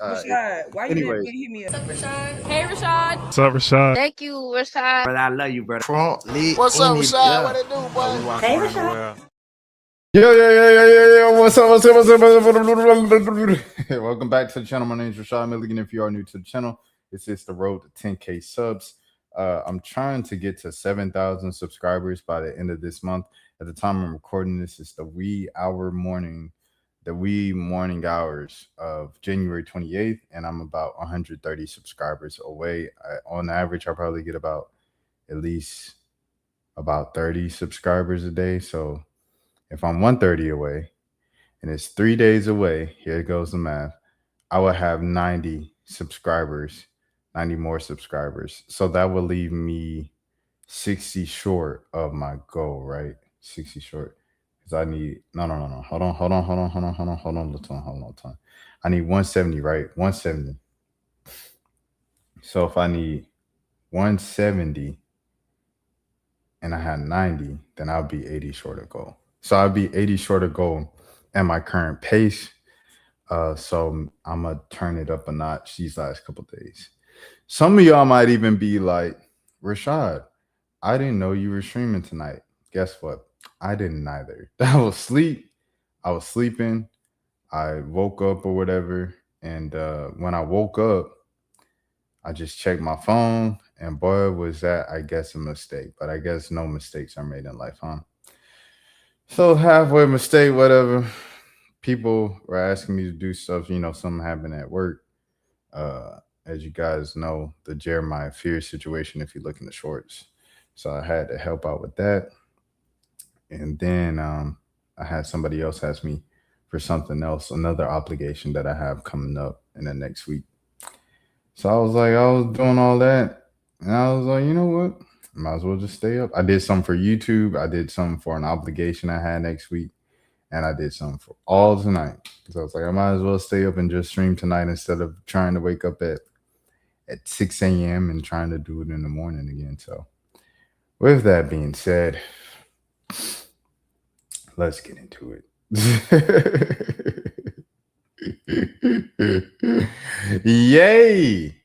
Rashad, why you Anyway. didn't hit me up? What's up, Rashad? Hey, Rashad. What's up, Rashad? Thank you, Rashad. Brother, I love you, brother. What's up, Rashad? What it do, boy? Hey, Rashad. Yo. What's up? Welcome back to the channel. My name is Rashad Milligan. If you are new to the channel, this is the road to 10K subs. I'm trying to get to 7,000 subscribers by the end of this month. At the time I'm recording this, it's the wee morning hours of January 28th, and I'm about 130 subscribers away. On average, I probably get at least about 30 subscribers a day. So if I'm 130 away and it's 3 days away, here goes the math, I would have 90 subscribers, 90 more subscribers. So that would leave me 60 short of my goal, right? 60 short. Because I need, no. Hold on. I need 170, right? 170. So if I need 170 and I had 90, then I'll be 80 short of goal. So I'll be 80 short of goal at my current pace. So I'm going to turn it up a notch these last couple days. Some of y'all might even be like, Rashad, I didn't know you were streaming tonight. Guess what? I didn't either. I was sleeping. I woke up or whatever. And when I woke up, I just checked my phone. And boy, was that, I guess, a mistake. But I guess no mistakes are made in life, huh? So halfway mistake, whatever. People were asking me to do stuff. You know, something happened at work. As you guys know, the Jeremiah Fear situation, if you look in the shorts. So I had to help out with that. And then I had somebody else ask me for something else, another obligation that I have coming up in the next week. So I was doing all that. And I was like, you know what? Might as well just stay up. I did something for YouTube. I did something for an obligation I had next week. And I did something for all tonight. So I was like, I might as well stay up and just stream tonight instead of trying to wake up at 6 a.m. and trying to do it in the morning again. So with that being said, let's get into it. Yay!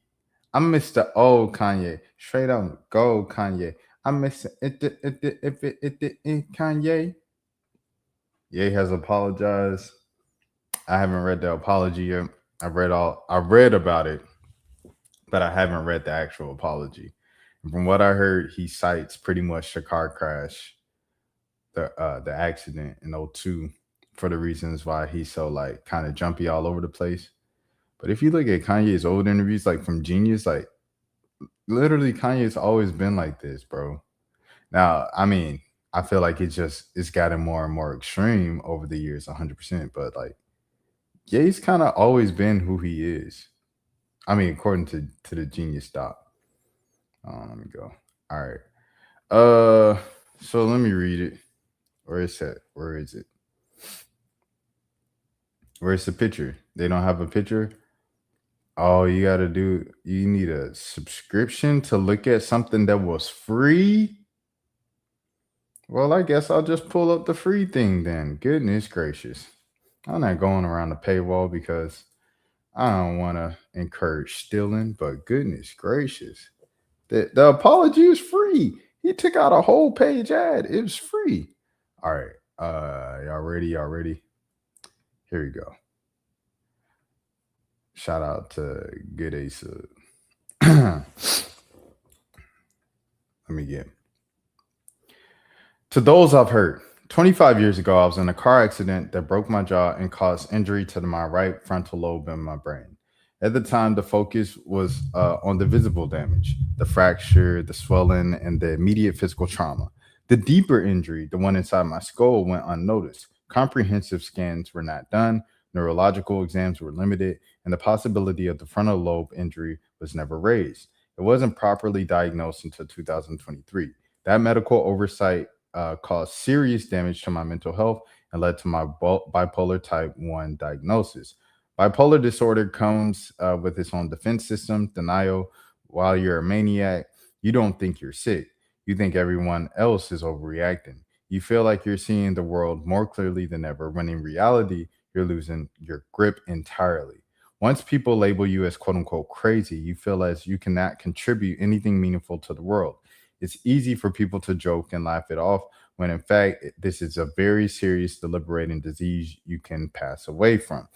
I'm Mr. Old Kanye. Straight up gold Kanye. I'm Mr. Kanye. Ye has apologized. I haven't read the apology yet. I read about it, but I haven't read the actual apology. And from what I heard, he cites pretty much the car crash, the accident in 2002 for the reasons why he's so like kind of jumpy all over the place. But if you look at Kanye's old interviews, like from Genius, like literally Kanye's always been like this, bro. Now, I mean, I feel like it's gotten more and more extreme over the years, 100%. But like, Ye's kind of always been who he is. I mean, according to the Genius doc. Let me go. All right. So let me read it. Where is it? Where's the picture? They don't have a picture. Oh, you need a subscription to look at something that was free. Well, I guess I'll just pull up the free thing then. Goodness gracious. I'm not going around the paywall because I don't want to encourage stealing, but goodness gracious. The apology is free. He took out a whole page ad. It was free. All right. Y'all ready? Here we go. Shout out to Good Ace. Let me get. To those I've heard, 25 years ago, I was in a car accident that broke my jaw and caused injury to my right frontal lobe in my brain. At the time, the focus was on the visible damage, the fracture, the swelling, and the immediate physical trauma. The deeper injury, the one inside my skull, went unnoticed. Comprehensive scans were not done, neurological exams were limited, and the possibility of the frontal lobe injury was never raised. It wasn't properly diagnosed until 2023. That medical oversight caused serious damage to my mental health and led to my bipolar type 1 diagnosis. Bipolar disorder comes with its own defense system, denial. While you're a maniac, you don't think you're sick. You think everyone else is overreacting. You feel like you're seeing the world more clearly than ever, when in reality, you're losing your grip entirely. Once people label you as quote unquote crazy, you feel as you cannot contribute anything meaningful to the world. It's easy for people to joke and laugh it off when in fact this is a very serious deliberating disease you can pass away from.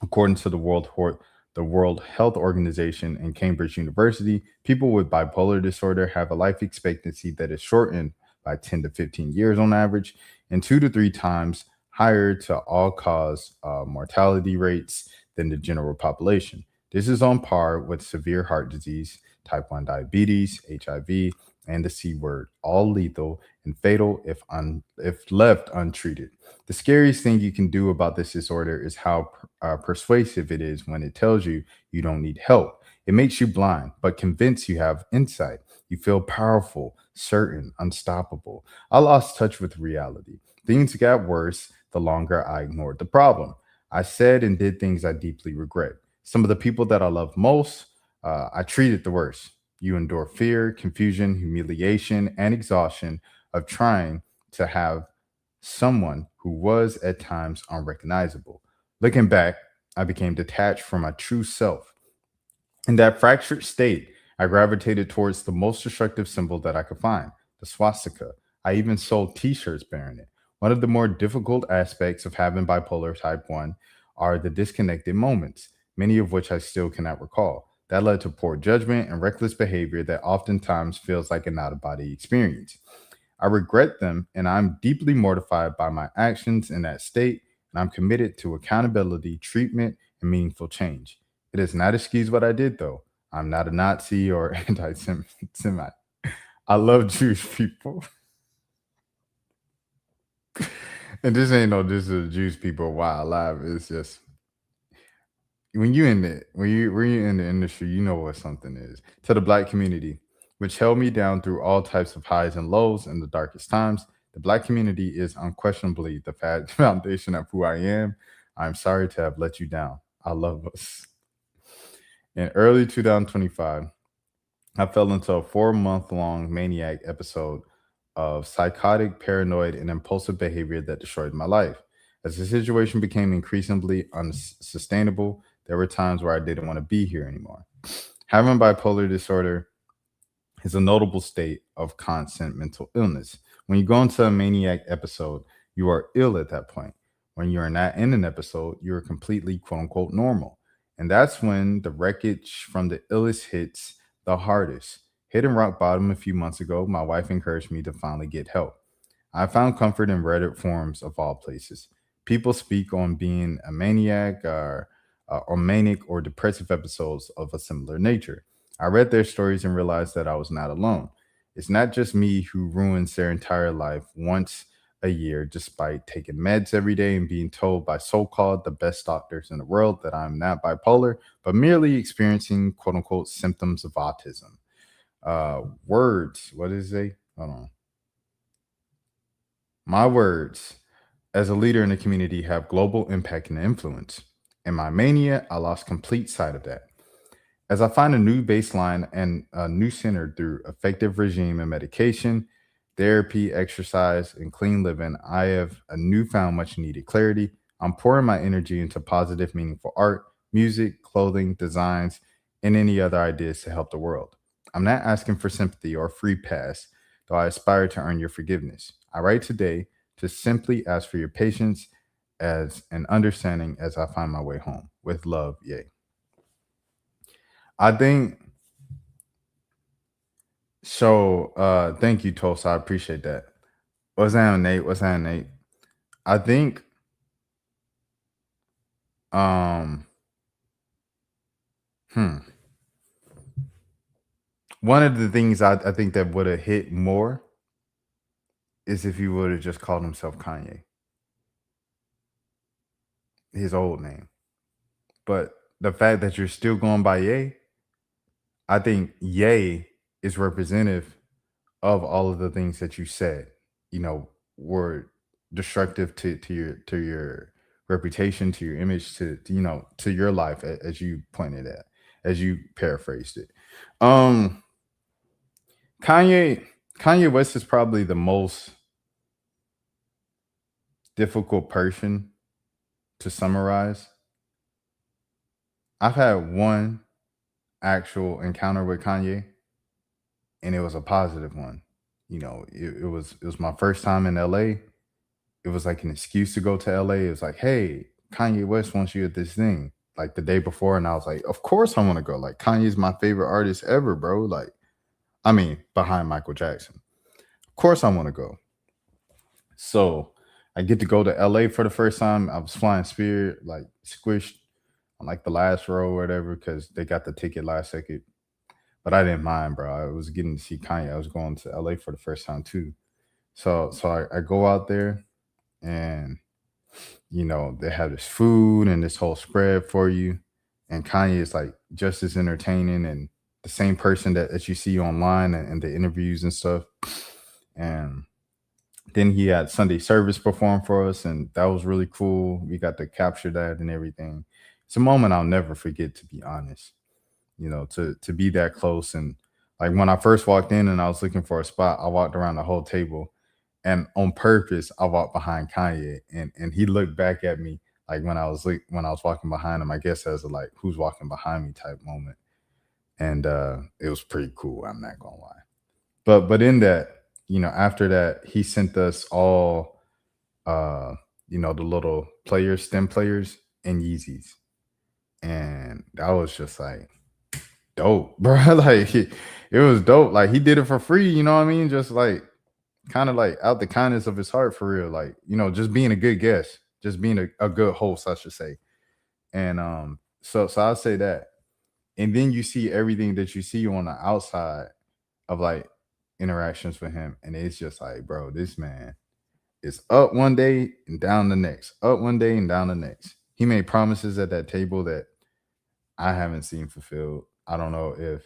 According to the World Health Organization and Cambridge University, people with bipolar disorder have a life expectancy that is shortened by 10 to 15 years on average, and 2 to 3 times higher to all cause mortality rates than the general population. This is on par with severe heart disease, type 1 diabetes, HIV, and the C word, all lethal and fatal if left untreated. The scariest thing you can do about this disorder is how persuasive it is when it tells you you don't need help. It makes you blind, but convinced you have insight. You feel powerful, certain, unstoppable. I lost touch with reality. Things got worse the longer I ignored the problem. I said and did things I deeply regret. Some of the people that I love most, I treated the worst. You endure fear, confusion, humiliation, and exhaustion of trying to have someone who was at times unrecognizable. Looking back, I became detached from my true self. In that fractured state, I gravitated towards the most destructive symbol that I could find, the swastika. I even sold t shirts bearing it. One of the more difficult aspects of having bipolar type 1 are the disconnected moments, many of which I still cannot recall. That led to poor judgment and reckless behavior that oftentimes feels like an out of body experience. I regret them and I'm deeply mortified by my actions in that state, and I'm committed to accountability, treatment, and meaningful change. It does not excuse what I did, though. I'm not a Nazi or anti Semite. I love Jewish people. And this ain't no, this is Jewish people while alive. It's just when you in it, when you're in the industry, you know what something is. To the black community, which held me down through all types of highs and lows in the darkest times, the black community is unquestionably the foundation of who I am. I'm sorry to have let you down. I love us. In early 2025, I fell into a 4 month long maniac episode of psychotic, paranoid, and impulsive behavior that destroyed my life. As the situation became increasingly unsustainable, there were times where I didn't want to be here anymore. Having bipolar disorder is a notable state of constant mental illness. When you go into a maniac episode, you are ill at that point. When you are not in an episode, you are completely quote unquote normal. And that's when the wreckage from the illest hits the hardest. Hitting rock bottom a few months ago, my wife encouraged me to finally get help. I found comfort in Reddit forums of all places. People speak on being a maniac or manic or depressive episodes of a similar nature. I read their stories and realized that I was not alone. It's not just me who ruins their entire life once a year despite taking meds every day and being told by so-called the best doctors in the world that I'm not bipolar, but merely experiencing quote unquote symptoms of autism. Words, what is it? Hold on. My words as a leader in the community have global impact and influence. In my mania, I lost complete sight of that. As I find a new baseline and a new center through effective regime and medication, therapy, exercise, and clean living, I have a newfound much needed clarity. I'm pouring my energy into positive, meaningful art, music, clothing, designs, and any other ideas to help the world. I'm not asking for sympathy or a free pass, though I aspire to earn your forgiveness. I write today to simply ask for your patience as an understanding as I find my way home. With love, yay. I think so. Thank you, Toast. I appreciate that. What's that, Nate? What's that, Nate? I think um hmm. One of the things I think that would have hit more is if he would have just called himself Kanye, his old name. But the fact that you're still going by Ye, I think Ye is representative of all of the things that you said, were destructive to your reputation, to your image, to your life, as you pointed at, as you paraphrased it. Um, Kanye Kanye West is probably the most difficult person to summarize I've had one actual encounter with Kanye, and it was a positive one. It was my first time in LA. It was like an excuse to go to LA. It was like, hey, Kanye West wants you at this thing like the day before. And I was like, of course I want to go. Like, Kanye's my favorite artist ever, bro. Like, I mean, behind Michael Jackson. Of course I want to go. So I get to go to LA for the first time. I was flying Spirit, like squished on like the last row or whatever, because they got the ticket last second. But I didn't mind, bro. I was getting to see Kanye. I was going to LA for the first time too. So I go out there, and they have this food and this whole spread for you. And Kanye is like just as entertaining and the same person that you see online and the interviews and stuff. And then he had Sunday service perform for us, and that was really cool. We got to capture that and everything. It's a moment I'll never forget, to be honest. To be that close. And like when I first walked in and I was looking for a spot, I walked around the whole table, and on purpose I walked behind Kanye, and he looked back at me like when I was walking behind him, I guess as a like who's walking behind me type moment. And it was pretty cool, I'm not gonna lie. But in that, after that, he sent us all the little players, stem players, and Yeezys. And that was just like dope, bro. Like it was dope. Like he did it for free, you know what I mean? Just like kind of like out the kindness of his heart, for real. Like, just being a good guest, just being a good host, I should say. And so I'll say that. And then you see everything that you see on the outside of like interactions with him. And it's just like, bro, this man is up one day and down the next, up one day and down the next. He made promises at that table that I haven't seen fulfilled. I don't know if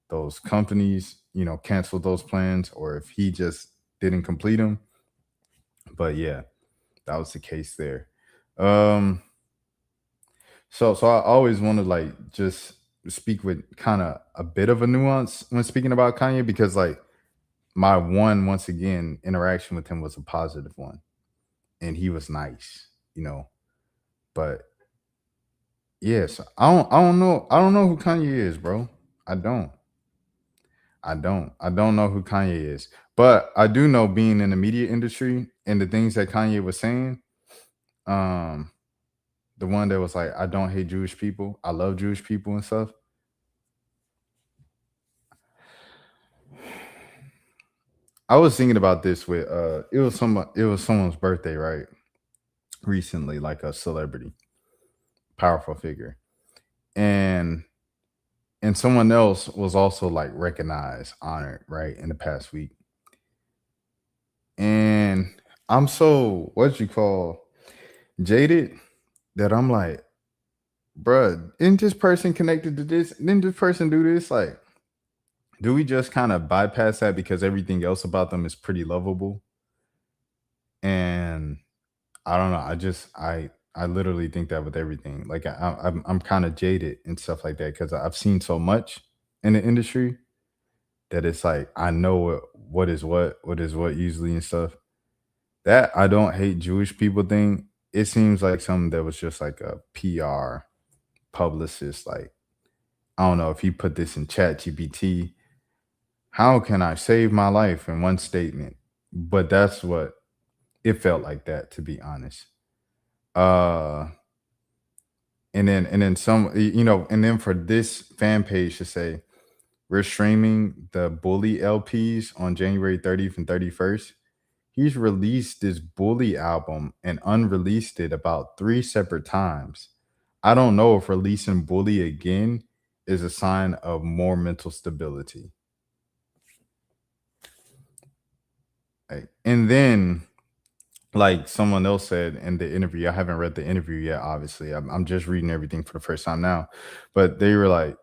those companies, canceled those plans, or if he just didn't complete them. But yeah, that was the case there. Um, so I always want to like just speak with kind of a bit of a nuance when speaking about Kanye, because like my once again interaction with him was a positive one, and he was nice. But yes, I don't know who Kanye is, bro. I don't. I don't know who Kanye is. But I do know, being in the media industry and the things that Kanye was saying, um, the one that was like, I don't hate Jewish people, I love Jewish people and stuff. I was thinking about this with it was someone's birthday, right? Recently, like a celebrity, powerful figure. And someone else was also like recognized, honored, right, in the past week. And I'm so what you call jaded that I'm like, bruh, isn't this person connected to this? Didn't this person do this? Like, do we just kind of bypass that because everything else about them is pretty lovable? And I don't know. I literally think that with everything. Like I'm kind of jaded and stuff like that because I've seen so much in the industry that it's like I know what is what usually and stuff. That I don't hate Jewish people thing. It seems like something that was just like a PR publicist. Like, I don't know if he put this in Chat GPT. How can I save my life in one statement? But that's what it felt like, that, to be honest. Uh and then some, and then for this fan page to say we're streaming the Bully LPs on January 30th and 31st. He's released this Bully album and unreleased it about three separate times. I don't know if releasing Bully again is a sign of more mental stability. And then, like someone else said in the interview, I haven't read the interview yet, obviously. I'm just reading everything for the first time now. But they were like,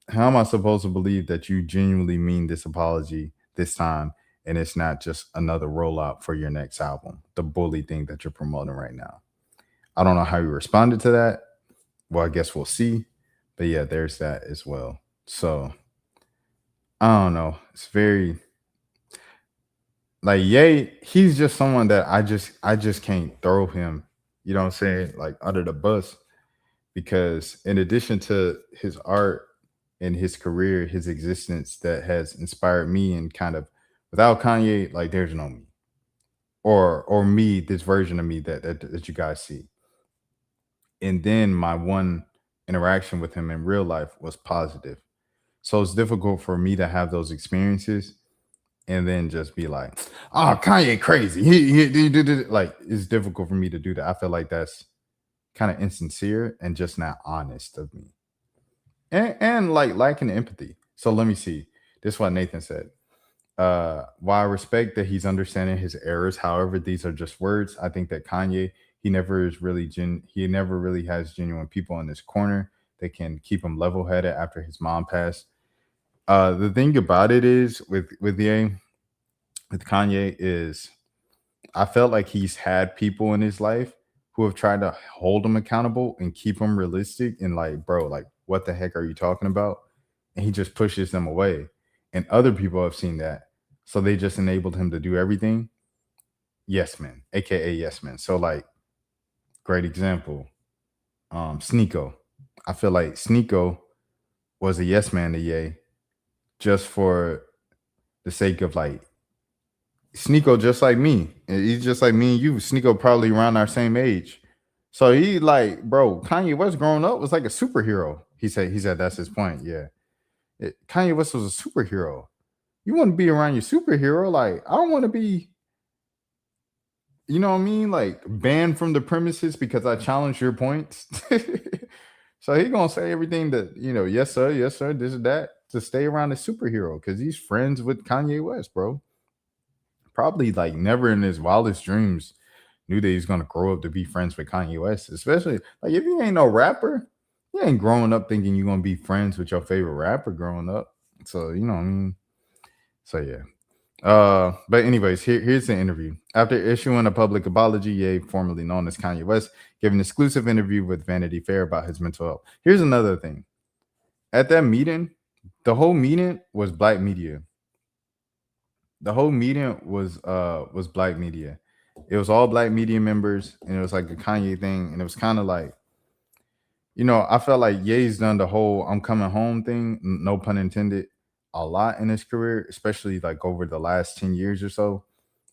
how am I supposed to believe that you genuinely mean this apology this time and it's not just another rollout for your next album, the Bully thing that you're promoting right now? I don't know how you responded to that. Well, I guess we'll see. But yeah, there's that as well. So I don't know. It's very like, Ye, he's just someone that I just can't throw him, you know what I'm saying, like under the bus, because in addition to his art and his career, his existence that has inspired me and kind of without Kanye, like there's no me or me, this version of me that you guys see. And then my one interaction with him in real life was positive. So it's difficult for me to have those experiences and then just be like, "Oh, Kanye crazy." He did it. Like it's difficult for me to do that. I feel like that's kind of insincere and just not honest of me. And like lacking empathy. So let me see. This is what Nathan said. While I respect that he's understanding his errors, however, these are just words. I think that Kanye, he never really has genuine people in his corner that can keep him level headed after his mom passed. The thing about it is with Kanye is I felt like he's had people in his life who have tried to hold him accountable and keep him realistic and like, bro, like what the heck are you talking about? And he just pushes them away. And other people have seen that. So they just enabled him to do everything. Yes, man, aka yes, man. So like, great example. Sneeko. I feel like Sneeko was a yes man to Ye just for the sake of like Sneeko, just like me. He's just like me and you. Sneeko probably around our same age. So he like, bro, Kanye West growing up was like a superhero. He said that's his point. Yeah. Kanye West was a superhero. You want to be around your superhero. Like, I don't want to be, you know what I mean? Like banned from the premises because I challenge your points. So he gonna say everything that, yes, sir, this and that to stay around the superhero because he's friends with Kanye West, bro. Probably like never in his wildest dreams knew that he's gonna grow up to be friends with Kanye West. Especially like if you ain't no rapper, you ain't growing up thinking you're gonna be friends with your favorite rapper growing up. So you know what I mean. So yeah. But anyways, here's the interview. After issuing a public apology, Ye, formerly known as Kanye West, gave an exclusive interview with Vanity Fair about his mental health. Here's another thing. At that meeting, the whole meeting was black media. The whole meeting was black media. It was all black media members, and it was like a Kanye thing, and it was kind of like, I felt like Ye's done the whole "I'm coming home" thing, no pun intended, a lot in his career, especially like over the last 10 years or so,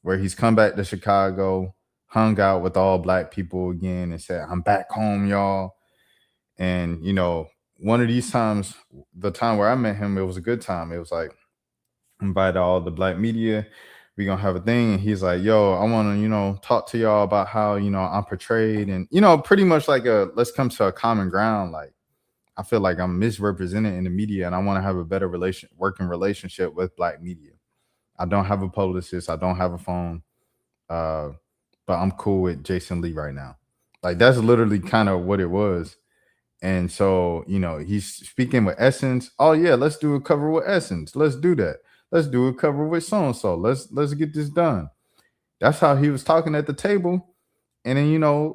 where he's come back to Chicago, hung out with all black people again, and said, "I'm back home, y'all." And one of these times, the time where I met him, it was a good time. It was like invite all the black media. We're gonna have a thing. And he's like, yo, I want to, talk to y'all about how, I'm portrayed and, pretty much like let's come to a common ground. Like, I feel like I'm misrepresented in the media and I want to have a better working relationship with black media. I don't have a publicist. I don't have a phone. But I'm cool with Jason Lee right now. Like, that's literally kind of what it was. And so, he's speaking with Essence. Oh yeah, let's do a cover with Essence. Let's do that. Let's do a cover with so-and-so. Let's get this done. That's how he was talking at the table. And then,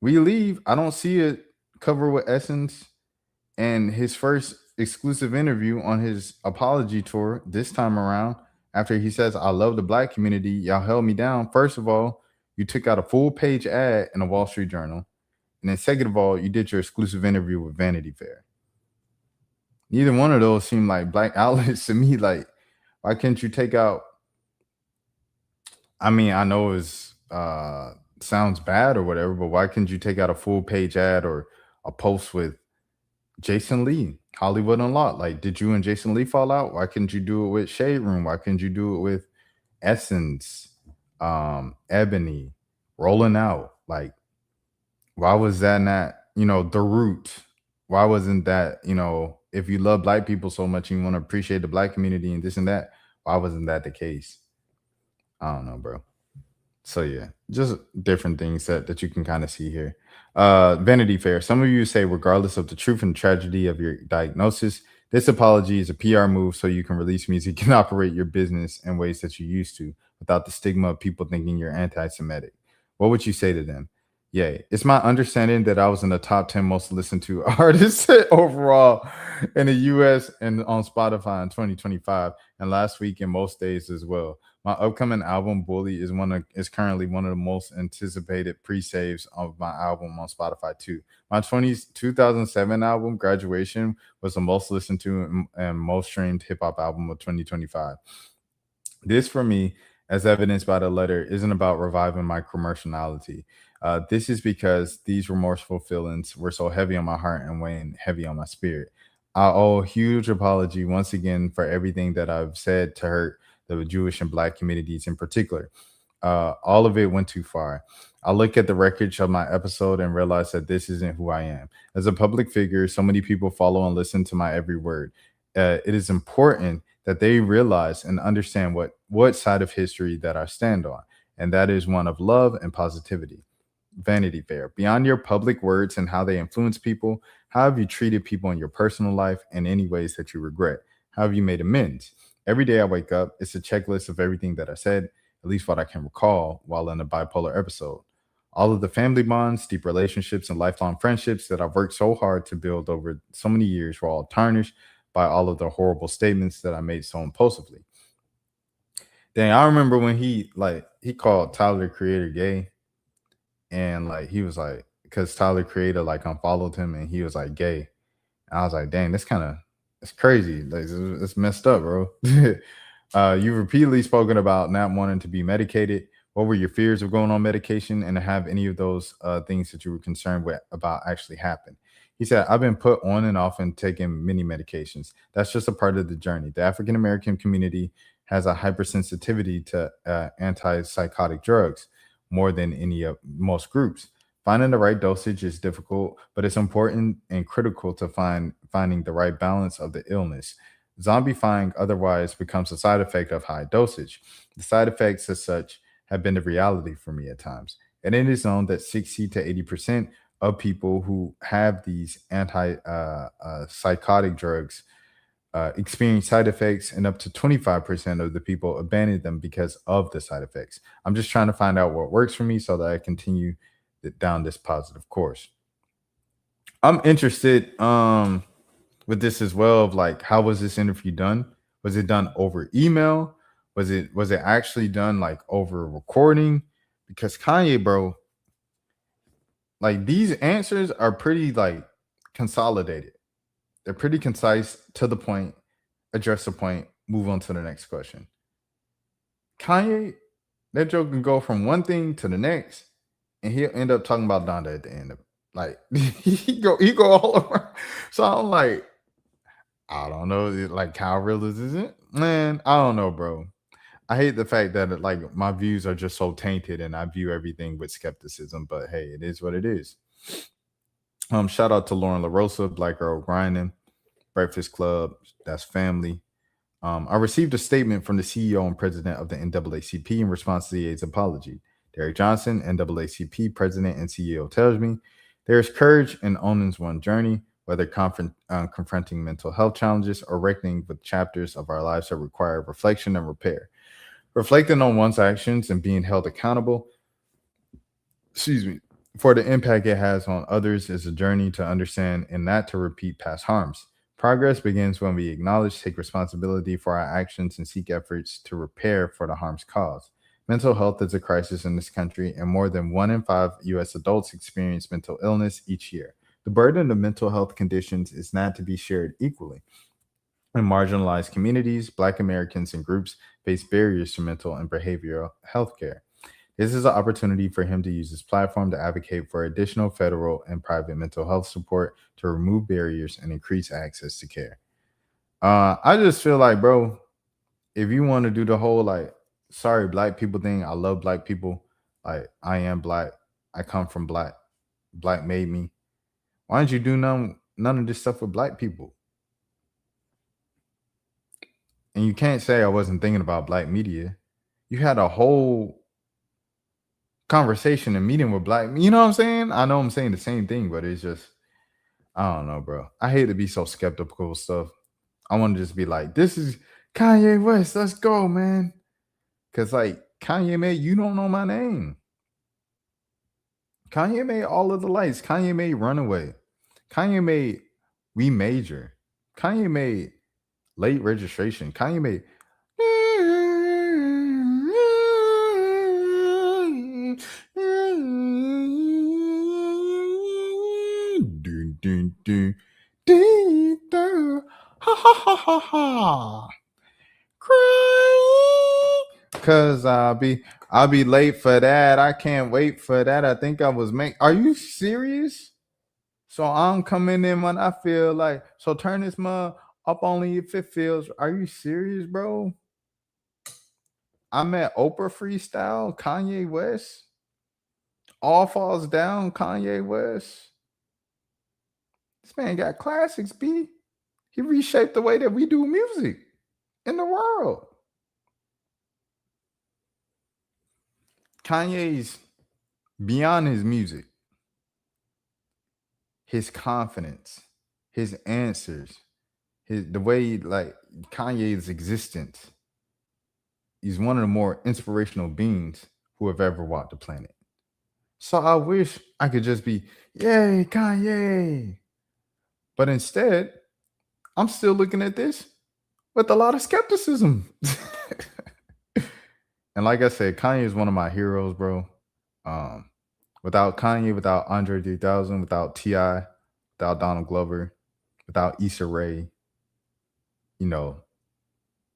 we leave. I don't see a cover with Essence and his first exclusive interview on his apology tour this time around. After he says, I love the black community. Y'all held me down. First of all, you took out a full page ad in a Wall Street Journal. And then second of all, you did your exclusive interview with Vanity Fair. Neither one of those seem like black outlets to me. Like, why can't you take out? I mean, I know it's sounds bad or whatever, but why can't you take out a full page ad or a post with Jason Lee, Hollywood Unlocked? Like, did you and Jason Lee fall out? Why couldn't you do it with Shade Room? Why couldn't you do it with Essence, Ebony, Rolling Out? Like, why was that not, The Root? Why wasn't that, if you love black people so much and you want to appreciate the black community and this and that, why wasn't that the case? I don't know, bro. So yeah, just different things that you can kind of see here. Vanity Fair. Some of you say, regardless of the truth and tragedy of your diagnosis, this apology is a PR move so you can release music and operate your business in ways that you used to without the stigma of people thinking you're anti-Semitic. What would you say to them? Yeah, it's my understanding that I was in the top 10 most listened to artists overall in the US and on Spotify in 2025 and last week and most days as well. My upcoming album, Bully, is currently one of the most anticipated pre-saves of my album on Spotify too. My 2007 album, Graduation, was the most listened to and most streamed hip hop album of 2025. This, for me, as evidenced by the letter, isn't about reviving my commerciality. This is because these remorseful feelings were so heavy on my heart and weighing heavy on my spirit. I owe a huge apology once again for everything that I've said to hurt the Jewish and Black communities in particular. All of it went too far. I look at the wreckage of my episode and realize that this isn't who I am. As a public figure, so many people follow and listen to my every word. It is important that they realize and understand what side of history that I stand on, and that is one of love and positivity. Vanity Fair. Beyond your public words and how they influence people, how have you treated people in your personal life in any ways that you regret? How have you made amends? Every day I wake up, it's a checklist of everything that I said, at least what I can recall while in a bipolar episode. All of the family bonds, deep relationships, and lifelong friendships that I've worked so hard to build over so many years were all tarnished by all of the horrible statements that I made so impulsively. Dang, I remember when he called Tyler the Creator gay, and like he was like, because Tyler Creator like unfollowed him and he was like gay. And I was like, dang, it's crazy. Like it's messed up, bro. You repeatedly spoken about not wanting to be medicated. What were your fears of going on medication, and have any of those things that you were concerned with about actually happened? He said, I've been put on and off and taking many medications. That's just a part of the journey. The African American community has a hypersensitivity to antipsychotic drugs more than any of most groups. Finding the right dosage is difficult, but it's important and critical to finding the right balance of the illness. Zombifying otherwise becomes a side effect of high dosage. The side effects as such have been the reality for me at times. And it is known that 60 to 80% of people who have these psychotic drugs experience side effects, and up to 25% of the people abandon them because of the side effects. I'm just trying to find out what works for me so that I continue down this positive course. I'm interested with this as well, of like, how was this interview done? Was it done over email? Was it actually done like over recording? Because Kanye, bro, like these answers are pretty like consolidated. They're pretty concise, to the point, address the point, move on to the next question. Kanye, that joke can go from one thing to the next, and he'll end up talking about Donda at the end of it. Like he go all over. So I'm like, I don't know, like how real is it? Man, I don't know, bro. I hate the fact that like my views are just so tainted and I view everything with skepticism, but hey, it is what it is. Shout out to Lauren LaRosa, Black Girl Grinding, Breakfast Club, that's family. I received a statement from the CEO and president of the NAACP in response to the AIDS apology. Derek Johnson, NAACP president and CEO, tells me there is courage in owning one's journey, whether confronting mental health challenges or reckoning with chapters of our lives that require reflection and repair. Reflecting on one's actions and being held accountable, for the impact it has on others is a journey to understand and not to repeat past harms. Progress begins when we acknowledge, take responsibility for our actions, and seek efforts to repair for the harms caused. Mental health is a crisis in this country, and more than 1 in 5 U.S. adults experience mental illness each year. The burden of mental health conditions is not to be shared equally. In marginalized communities, Black Americans and groups face barriers to mental and behavioral health care. This is an opportunity for him to use his platform to advocate for additional federal and private mental health support to remove barriers and increase access to care. I just feel like, bro, if you want to do the whole like, sorry, Black people thing, I love Black people. Like, I am Black. I come from Black. Black made me. Why don't you do none of this stuff with Black people? And you can't say I wasn't thinking about Black media. You had a whole conversation and meeting with Black, you know what I'm saying? I know I'm saying the same thing, but it's just, I don't know, bro. I hate to be so skeptical of stuff. I want to just be like, this is Kanye West, let's go, man. Because like Kanye made You Don't Know My Name. Kanye made All of the Lights. Kanye made Runaway. Kanye made We Major. Kanye made Late Registration. Kanye made deep down, ha ha ha ha ha, crying, cause I'll be late for that. I can't wait for that. I think I was Are you serious? So I'm coming in when I feel like. So turn this mug up only if it feels. Are you serious, bro? I'm at Oprah freestyle, Kanye West. All falls down, Kanye West. This man got classics, B. He reshaped the way that we do music in the world. Kanye's beyond his music, his confidence, his answers, the way like Kanye's existence. He's one of the more inspirational beings who have ever walked the planet. So I wish I could just be, yay, Kanye. But instead, I'm still looking at this with a lot of skepticism. And like I said, Kanye is one of my heroes, bro. Without Kanye, without Andre 3000, without T.I., without Donald Glover, without Issa Rae,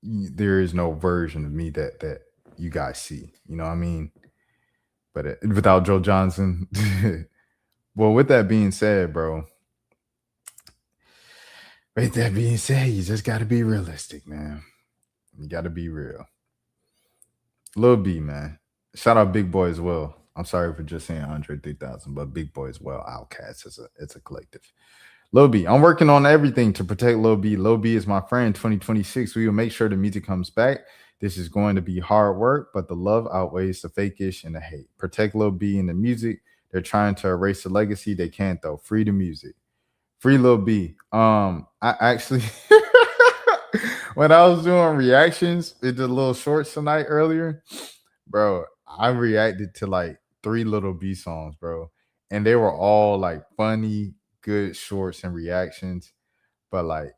there is no version of me that you guys see. You know what I mean? But without Joe Johnson. Well, with that being said, bro, you just got to be realistic, man. You got to be real. Lil B, man. Shout out Big Boy as well. I'm sorry for just saying Andre 3000, but Big Boy as well. Outkast, it's a collective. Lil B, I'm working on everything to protect Lil B. Lil B is my friend. 2026, we will make sure the music comes back. This is going to be hard work, but the love outweighs the fakish and the hate. Protect Lil B and the music. They're trying to erase the legacy. They can't, though. Free the music. Free Lil B. I actually, when I was doing reactions with the little shorts tonight earlier, bro, I reacted to like 3 Lil B songs, bro. And they were all like funny, good shorts and reactions. But like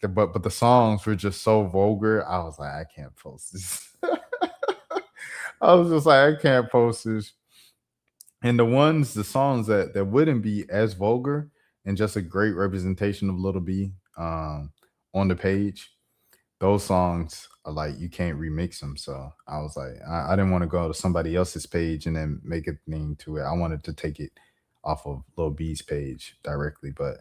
but the songs were just so vulgar. I was like, I can't post this. I was just like, I can't post this. And the songs that wouldn't be as vulgar and just a great representation of Lil B on the page, those songs are like, you can't remix them. So I was like, I didn't want to go to somebody else's page and then make a thing to it. I wanted to take it off of Lil B's page directly. But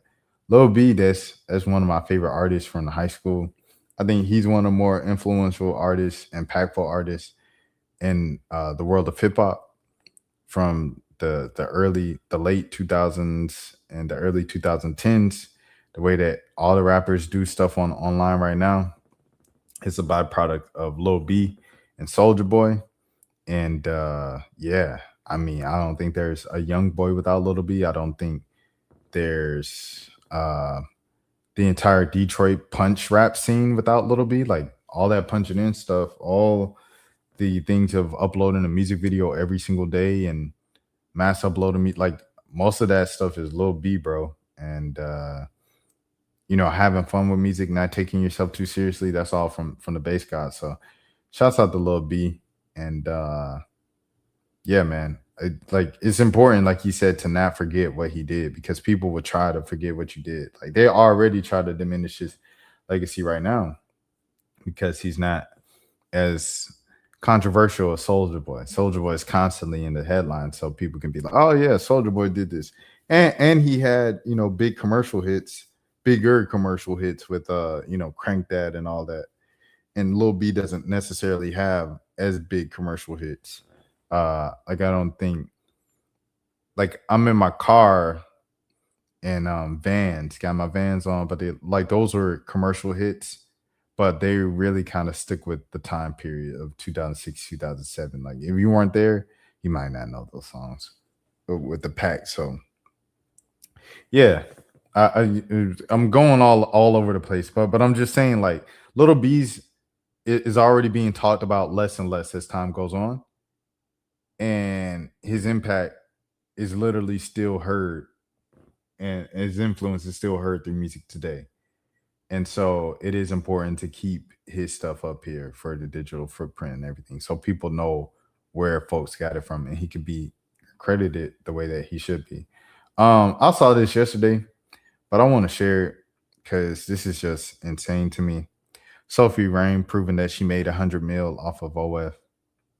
Lil B, that's one of my favorite artists from the high school. I think he's one of the more influential artists, impactful artists in the world of hip hop from the late 2000s and the early 2010s. The way that all the rappers do stuff online right now, it's a byproduct of Lil B and Soulja Boy. And yeah, I mean, I don't think there's a young boy without Lil B. I don't think there's the entire Detroit punch rap scene without Lil B. Like all that punching in stuff, all the things of uploading a music video every single day and mass uploading me, like most of that stuff is Lil B, bro. And having fun with music, not taking yourself too seriously, that's all from the bass god. So shouts out to Lil B. And yeah, man, it's important, like he said, to not forget what he did, because people would try to forget what you did. Like they already try to diminish his legacy right now because he's not as controversial as Soulja Boy. Soulja Boy is constantly in the headlines, so people can be like, oh yeah, Soulja Boy did this. And he had, bigger commercial hits with Crank That and all that. And Lil B doesn't necessarily have as big commercial hits. I don't think, like, I'm in my car and Vans, got my Vans on, but those were commercial hits, but they really kind of stick with the time period of 2006, 2007. Like if you weren't there, you might not know those songs with the pack. So yeah, I'm going all over the place, but I'm just saying, like, Lil B's is already being talked about less and less as time goes on, and his impact is literally still heard, and his influence is still heard through music today. And so it is important to keep his stuff up here for the digital footprint and everything, so people know where folks got it from, and he could be credited the way that he should be. I saw this yesterday. but I want to share it because this is just insane to me. Sophie Rain proving that she made 100 mil off of OF.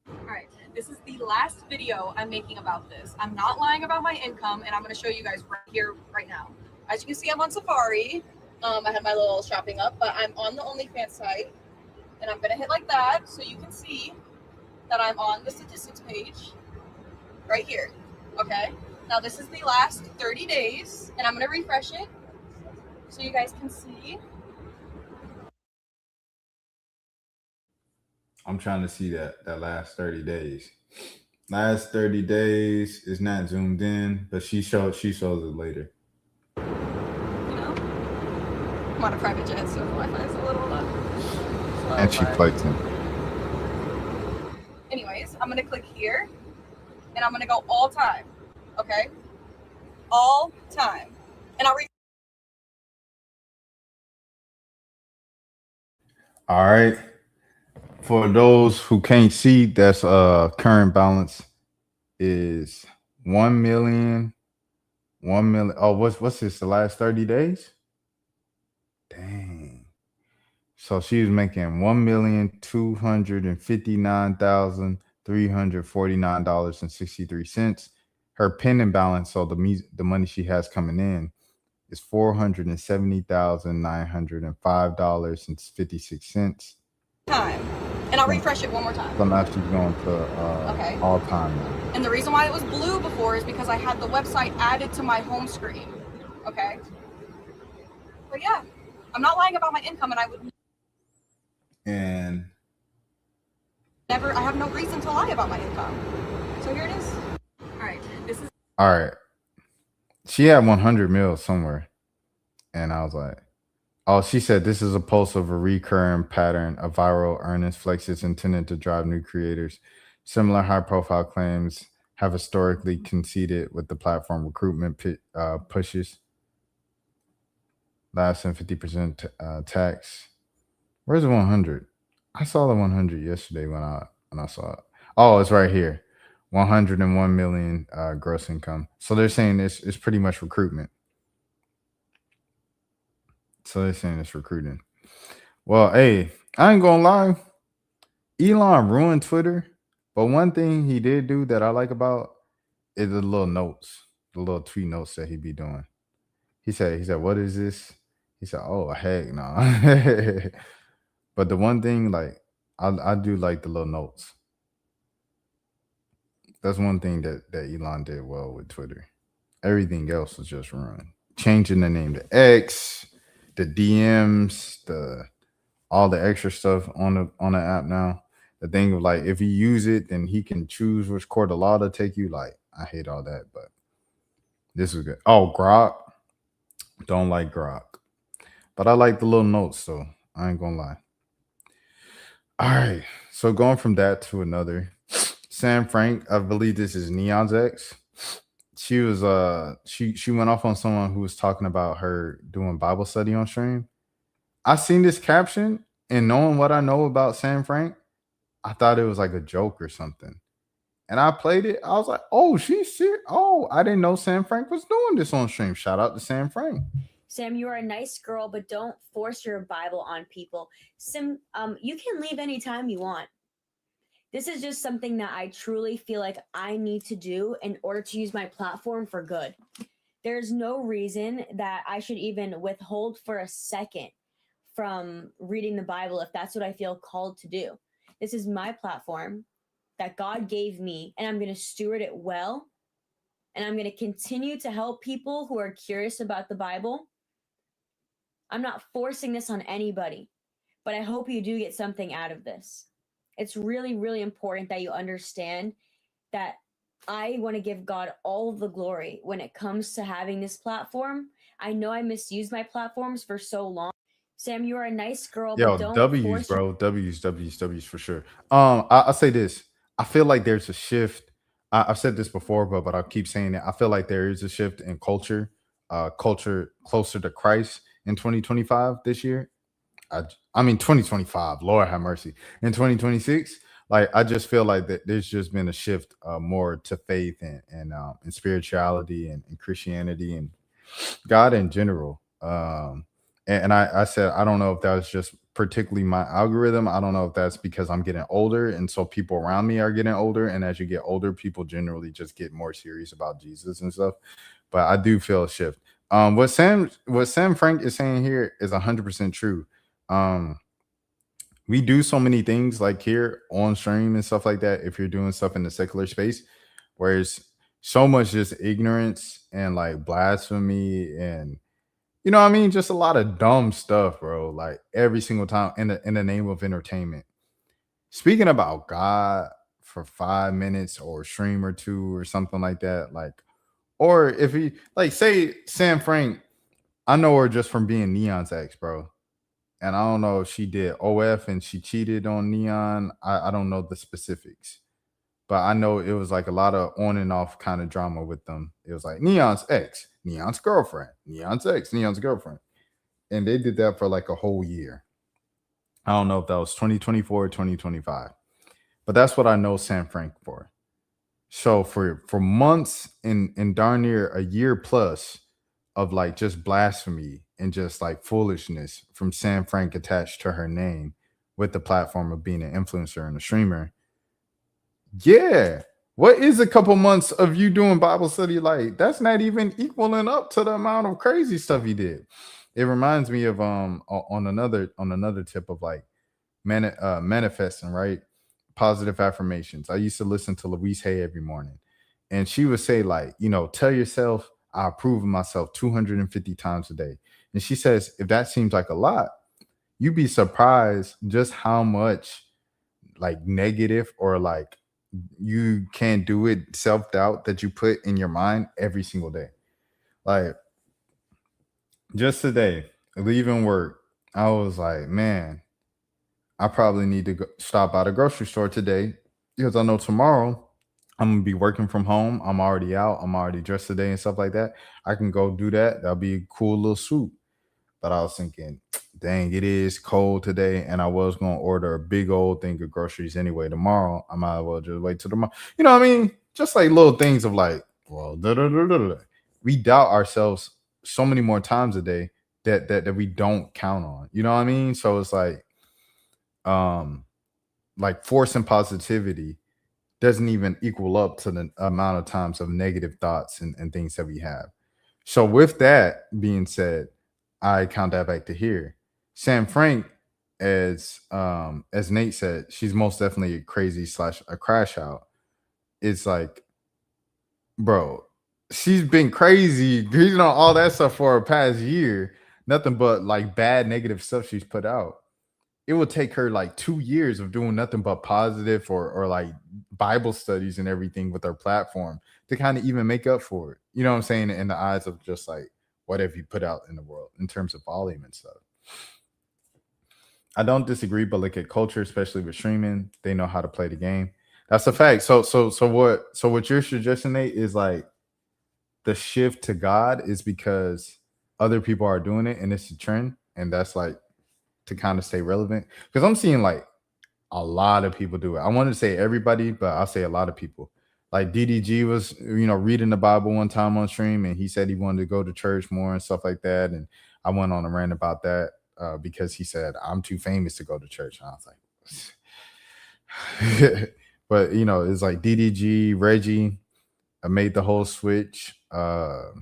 All right, this is the last video I'm making about this. I'm not lying about my income, and I'm going to show you guys right here, right now. As you can see, I'm on Safari. I have my little shopping up, but I'm on the OnlyFans site, and I'm going to hit like that so you can see that I'm on the statistics page right here. Okay, now this is the last 30 days, and I'm going to refresh it so you guys can see. I'm trying to see that last 30 days. Last 30 days is not zoomed in, but she shows it later. You know, I'm on a private jet, so the Wi-Fi is a little slow. And she plays him. Anyways, I'm gonna click here, and I'm gonna go all time. Okay, all time, and I'll read. All right. For those who can't see, that's current balance is 1 million. Oh, what's this? The last 30 days? Dang. So she was making $1,259,349.63. Her pending balance, so the money she has coming in, is $470,905.56. Time, and I'll refresh it one more time. So now she's going to all time now. And the reason why it was blue before is because I had the website added to my home screen. Okay. But yeah, I'm not lying about my income, and I would never. I have no reason to lie about my income. So here it is. All right, this is. All right. She had 100 mil somewhere, and I was like, oh, she said this is a pulse of a recurring pattern of viral earnings flexes intended to drive new creators. Similar high-profile claims have historically conceded with the platform recruitment pushes. Last and 50% tax. Where's the 100? I saw the 100 yesterday when I saw it. Oh, it's right here. 101 million gross income. So they're saying it's pretty much recruitment. So they're saying it's recruiting. Well, hey, I ain't gonna lie. Elon ruined Twitter, but one thing he did do that I like about is the little notes, the little tweet notes that he be doing. He said, what is this? He said, oh, heck no. But the one thing, like, I do like the little notes. That's one thing that Elon did well with Twitter. Everything else was just ruined. Changing the name to X, the DMs, all the extra stuff on the app now. The thing of like, if you use it, then he can choose which court of law to take you. Like, I hate all that, but this is good. Oh, Grok. Don't like Grok. But I like the little notes, so I ain't gonna lie. All right. So going from that to another. Sam Frank, I believe this is Neon's ex. She was she went off on someone who was talking about her doing Bible study on stream. I seen this caption, and knowing what I know about Sam Frank, I thought it was like a joke or something. And I played it. I was like, oh, she's serious. Oh, I didn't know Sam Frank was doing this on stream. Shout out to Sam Frank. Sam, you are a nice girl, but don't force your Bible on people. Sam, you can leave anytime you want. This is just something that I truly feel like I need to do in order to use my platform for good. There's no reason that I should even withhold for a second from reading the Bible if that's what I feel called to do. This is my platform that God gave me, and I'm going to steward it well. And I'm going to continue to help people who are curious about the Bible. I'm not forcing this on anybody, but I hope you do get something out of this. It's really, really important that you understand that I want to give God all of the glory when it comes to having this platform. I know I misused my platforms for so long. Sam, you are a nice girl, Yo, but don't W's, bro. W's for sure. I'll say this. I feel like there's a shift. I've said this before, but I'll keep saying it. I feel like there is a shift in culture closer to Christ in 2025 this year. I mean 2025, Lord have mercy. In 2026, like I just feel like that there's just been a shift more to faith and spirituality and Christianity, and God in general. And I said, I don't know if that was just particularly my algorithm. I don't know if that's because I'm getting older. And so people around me are getting older. And as you get older, people generally just get more serious about Jesus and stuff. But I do feel a shift. What Sam Frank is saying here is 100% true. We do so many things like here on stream and stuff like that. If you're doing stuff in the secular space, whereas so much just ignorance and like blasphemy and you know what I mean, just a lot of dumb stuff, bro. Like every single time in the name of entertainment. Speaking about God for 5 minutes or a stream or two or something like that, like, or if he like say Sam Frank, I know her just from being Neon's ex, bro. And I don't know if she did OF and she cheated on Neon. I don't know the specifics. But I know it was like a lot of on and off kind of drama with them. It was like Neon's ex, Neon's girlfriend, Neon's ex, Neon's girlfriend. And they did that for like a whole year. I don't know if that was 2024 or 2025. But that's what I know Sam Frank for. So for months and darn near a year plus of like just blasphemy and just like foolishness from Sam Frank attached to her name with the platform of being an influencer and a streamer. Yeah. What is a couple months of you doing Bible study like? That's not even equaling up to the amount of crazy stuff he did. It reminds me of on another tip of like manifesting, right? Positive affirmations. I used to listen to Louise Hay every morning, and she would say like, you know, tell yourself I approve of myself 250 times a day. And she says, if that seems like a lot, you'd be surprised just how much like negative or like you can't do it self-doubt that you put in your mind every single day. Like just today, leaving work, I was like, man, I probably need to stop by the grocery store today because I know tomorrow I'm gonna be working from home. I'm already out. I'm already dressed today and stuff like that. I can go do that. That'll be a cool little swoop. But I was thinking, dang, it is cold today, and I was gonna order a big old thing of groceries anyway tomorrow. I might as well just wait till tomorrow. You know what I mean? Just like little things of like, well, we doubt ourselves so many more times a day that we don't count on. You know what I mean? So it's like forcing positivity doesn't even equal up to the amount of times of negative thoughts and things that we have. So with that being said, I count that back to here. Sam Frank, as Nate said, she's most definitely a crazy / a crash out. It's like, bro, she's been crazy, you know, all that stuff for a past year. Nothing but like bad negative stuff she's put out. It will take her like 2 years of doing nothing but positive or like Bible studies and everything with her platform to kind of even make up for it. You know what I'm saying? In the eyes of just like whatever you put out in the world in terms of volume and stuff. I don't disagree, but look at culture, especially with streaming, they know how to play the game. That's a fact. So what you're suggesting, Nate, is like the shift to God is because other people are doing it and it's a trend, and that's like to kind of stay relevant. Because I'm seeing like a lot of people do it. I want to say everybody, but I'll say a lot of people. Like DDG was, you know, reading the Bible one time on stream, and he said he wanted to go to church more and stuff like that. And I went on a rant about that because he said I'm too famous to go to church. And I was like, but you know, it's like DDG, Reggie, made the whole switch. Lala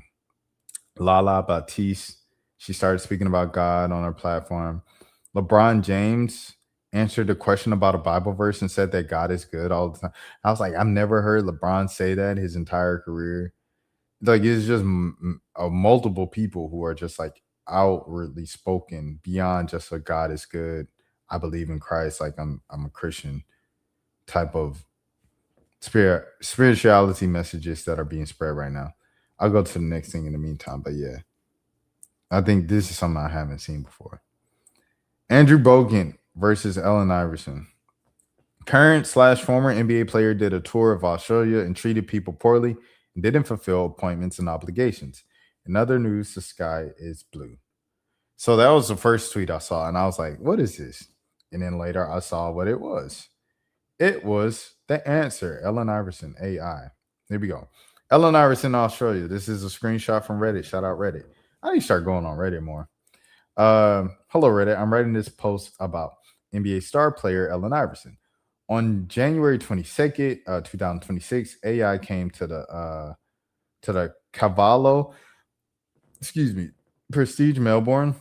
Batiste, she started speaking about God on her platform. LeBron James answered a question about a Bible verse and said that God is good all the time. I was like, I've never heard LeBron say that his entire career. Like, it's just multiple people who are just like outwardly spoken beyond just a God is good, I believe in Christ, like I'm a Christian type of spirituality messages that are being spread right now. I'll go to the next thing in the meantime, but yeah, I think this is something I haven't seen before. Andrew Bogut versus Allen Iverson. Current / former NBA player did a tour of Australia and treated people poorly and didn't fulfill appointments and obligations. In other news, the sky is blue. So that was the first tweet I saw, and I was like, what is this? And then later I saw what it was. It was the answer, Allen Iverson, AI. Here we go. Allen Iverson, Australia. This is a screenshot from Reddit. Shout out Reddit. I need to start going on Reddit more. Hello, Reddit. I'm writing this post about NBA star player Allen Iverson. On January 22nd, 2026, AI came to the Cavallo, Prestige Melbourne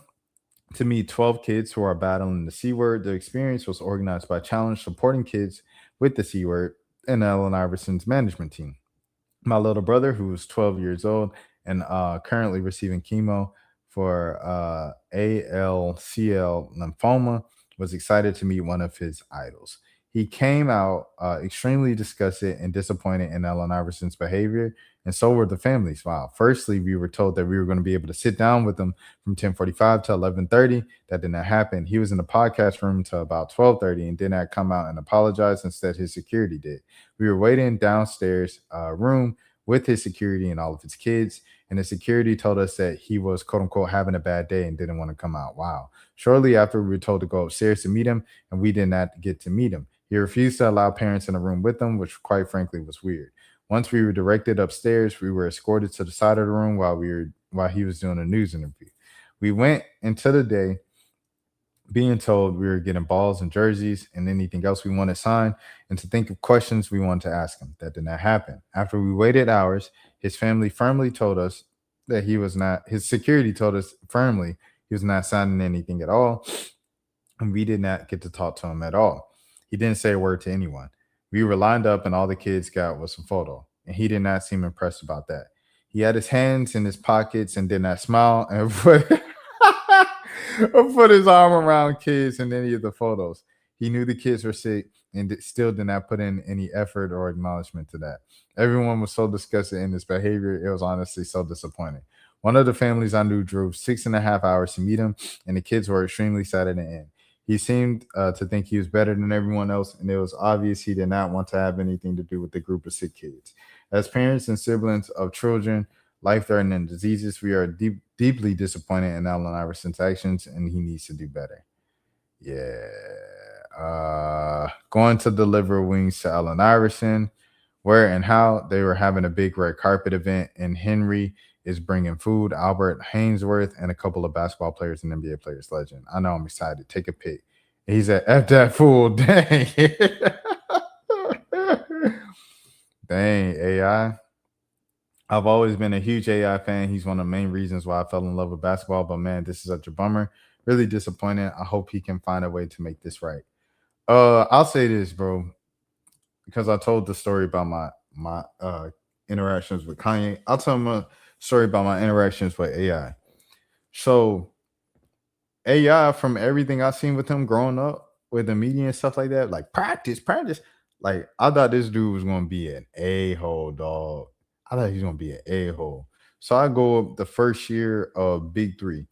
to meet 12 kids who are battling the C word. The experience was organized by Challenge, supporting kids with the C word, and Allen Iverson's management team. My little brother, who is 12 years old and currently receiving chemo for ALCL lymphoma, was excited to meet one of his idols. He came out extremely disgusted and disappointed in Allen Iverson's behavior, and so were the families. Wow. Firstly, we were told that we were going to be able to sit down with him from 10:45 to 11:30. That did not happen. He was in the podcast room till about 12:30 and did not come out and apologize. Instead, his security did. We were waiting downstairs room with his security and all of his kids, and the security told us that he was, quote unquote, having a bad day and didn't want to come out. Wow. Shortly after, we were told to go upstairs to meet him, and we did not get to meet him. He refused to allow parents in the room with him, which quite frankly was weird. Once we were directed upstairs, we were escorted to the side of the room while he was doing a news interview. We went into the day being told we were getting balls and jerseys and anything else we wanted signed, and to think of questions we wanted to ask him. That did not happen. After we waited hours, his family firmly told us that his security told us firmly he was not signing anything at all, and we did not get to talk to him at all. He didn't say a word to anyone. We were lined up, and all the kids got was a photo, and he did not seem impressed about that. He had his hands in his pockets and did not smile and put his arm around kids in any of the photos. He knew the kids were sick and still did not put in any effort or acknowledgement to that. Everyone was so disgusted in his behavior. It was honestly so disappointing. One of the families I knew drove 6.5 hours to meet him, and the kids were extremely sad at the end. He seemed to think he was better than everyone else, and it was obvious he did not want to have anything to do with the group of sick kids. As parents and siblings of children, life-threatening diseases, we are deeply disappointed in Allen Iverson's actions, and he needs to do better. Yeah. Going to deliver wings to Allen Iverson. Where and how? They were having a big red carpet event, and Henry is bringing food. Albert Hainsworth and a couple of basketball players and NBA players legend. I know, I'm excited. Take a pic. He's at F that fool. Dang. Dang, AI. I've always been a huge AI fan. He's one of the main reasons why I fell in love with basketball. But man, this is such a bummer. Really disappointed. I hope he can find a way to make this right. I'll say this, bro, because I told the story about my interactions with Kanye. I'll tell him a story about my interactions with AI. So AI, from everything I've seen with him growing up with the media and stuff like that, like practice. Like, I thought this dude was going to be an a-hole, dog. I thought he was going to be an a-hole. So I go up the first year of Big 3,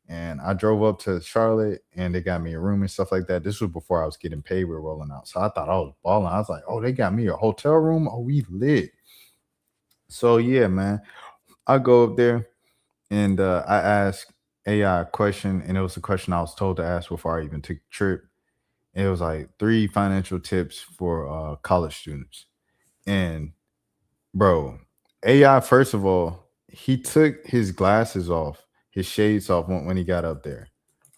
and I drove up to Charlotte, and they got me a room and stuff like that. This was before I was getting paid. We were rolling out. So I thought I was balling. I was like, oh, they got me a hotel room? Oh, we lit. So, yeah, man. I go up there, and I ask AI a question, and it was a question I was told to ask before I even took the trip. It was like 3 financial tips for college students. And, bro, AI, first of all, he took his glasses off, his shades off when he got up there.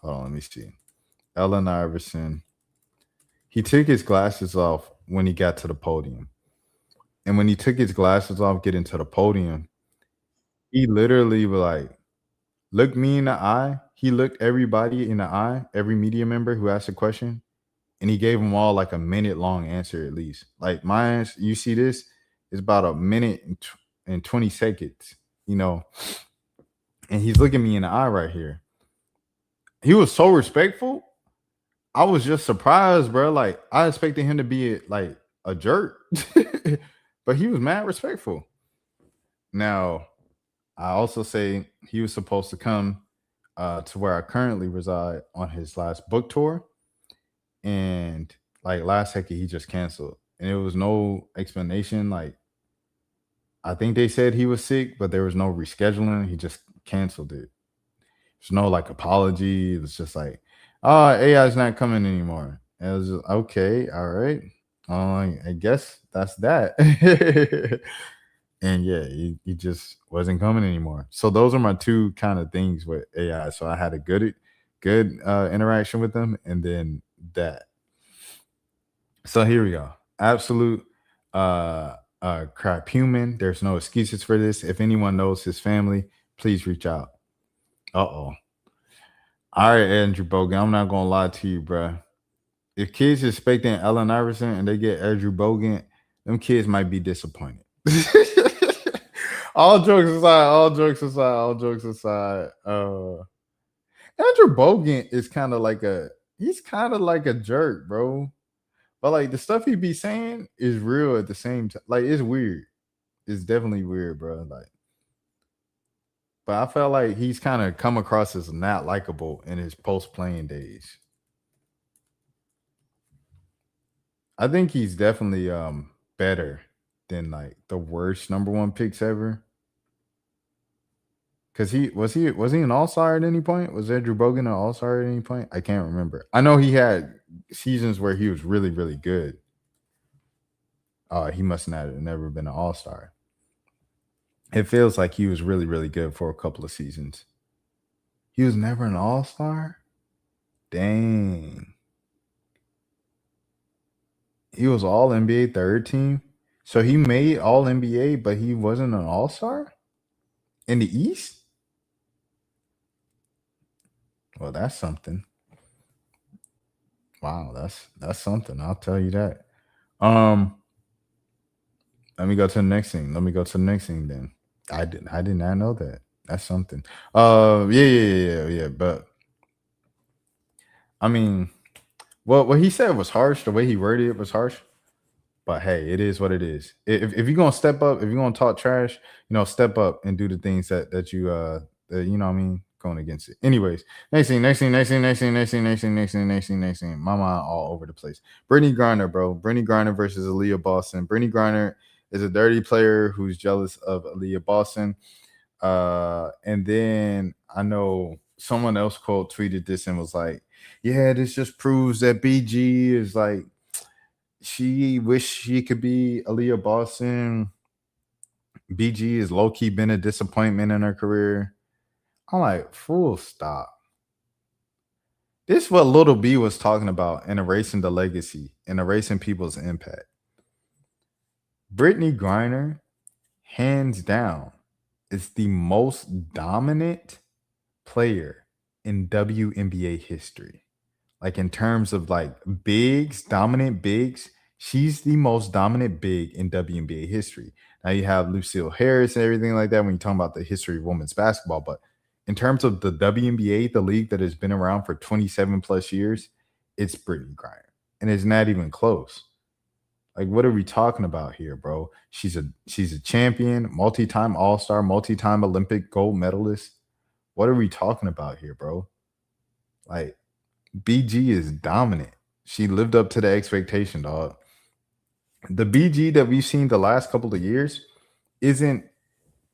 Hold on, let me see. Allen Iverson. He took his glasses off when he got to the podium. And when he took his glasses off getting to the podium, he literally was like, look me in the eye. He looked everybody in the eye, every media member who asked a question, and he gave them all like a minute-long answer at least. Like my answer, you see this, is about a minute and 20 seconds, you know, and he's looking me in the eye right here. He was so respectful. I was just surprised, bro. Like, I expected him to be like a jerk, but he was mad respectful. Now, I also say he was supposed to come to where I currently reside on his last book tour, and like last second he just canceled, and there was no explanation. Like, I think they said he was sick, but there was no rescheduling. He just canceled it. There's no like apology. It was just like, oh, AI is not coming anymore. And it was just, okay, all right. I guess that's that. And yeah, he just wasn't coming anymore. So those are my two kind of things with AI. So I had a good interaction with them, and then that. So here we go. Absolute crap human. There's no excuses for this. If anyone knows his family, please reach out. Uh-oh. All right, Andrew Bogut. I'm not gonna lie to you, bro. If kids expecting Allen Iverson and they get Andrew Bogut, them kids might be disappointed. All jokes aside. Andrew Bogut is kind of like he's kind of like a jerk, bro. But like the stuff he be saying is real at the same time. Like it's weird. It's definitely weird, bro. Like, but I felt like he's kind of come across as not likable in his post-playing days. I think he's definitely better than like the worst number one picks ever. Cause was he an all-star at any point? Was Andrew Bogut an all-star at any point? I can't remember. I know he had seasons where he was really, really good. He must not have never been an all-star. It feels like he was really, really good for a couple of seasons. He was never an all-star? Dang. He was all NBA third team. So he made all NBA, but he wasn't an all-star in the East? Well, that's something. Wow, that's something. I'll tell you that. Let me go to the next thing. Then. I did not know that. That's something. Yeah. But I mean, what he said was harsh. The way he worded it was harsh. But hey, it is what it is. If you're gonna step up, if you're gonna talk trash, step up and do the things that you you know what I mean, going against it. Anyways, next thing. My mind all over the place. Brittney Griner, bro. Brittney Griner versus Aliyah Boston. Brittney Griner is a dirty player who's jealous of Aliyah Boston. And then I know someone else quote tweeted this and was like, yeah, this just proves that BG is like, she wish she could be Aliyah Boston. BG is low-key been a disappointment in her career. I'm like, full stop. This is what Little B was talking about in erasing the legacy and erasing people's impact. Brittney Griner, hands down, is the most dominant player in WNBA history. Like in terms of like bigs, dominant bigs, she's the most dominant big in WNBA history. Now you have Lucille Harris and everything like that when you're talking about the history of women's basketball. But in terms of the WNBA, the league that has been around for 27 plus years, it's Brittney Griner. And it's not even close. Like, what are we talking about here, bro? She's a champion, multi-time All-Star, multi-time Olympic gold medalist. What are we talking about here, bro? Like, BG is dominant. She lived up to the expectation, dog. The BG that we've seen the last couple of years isn't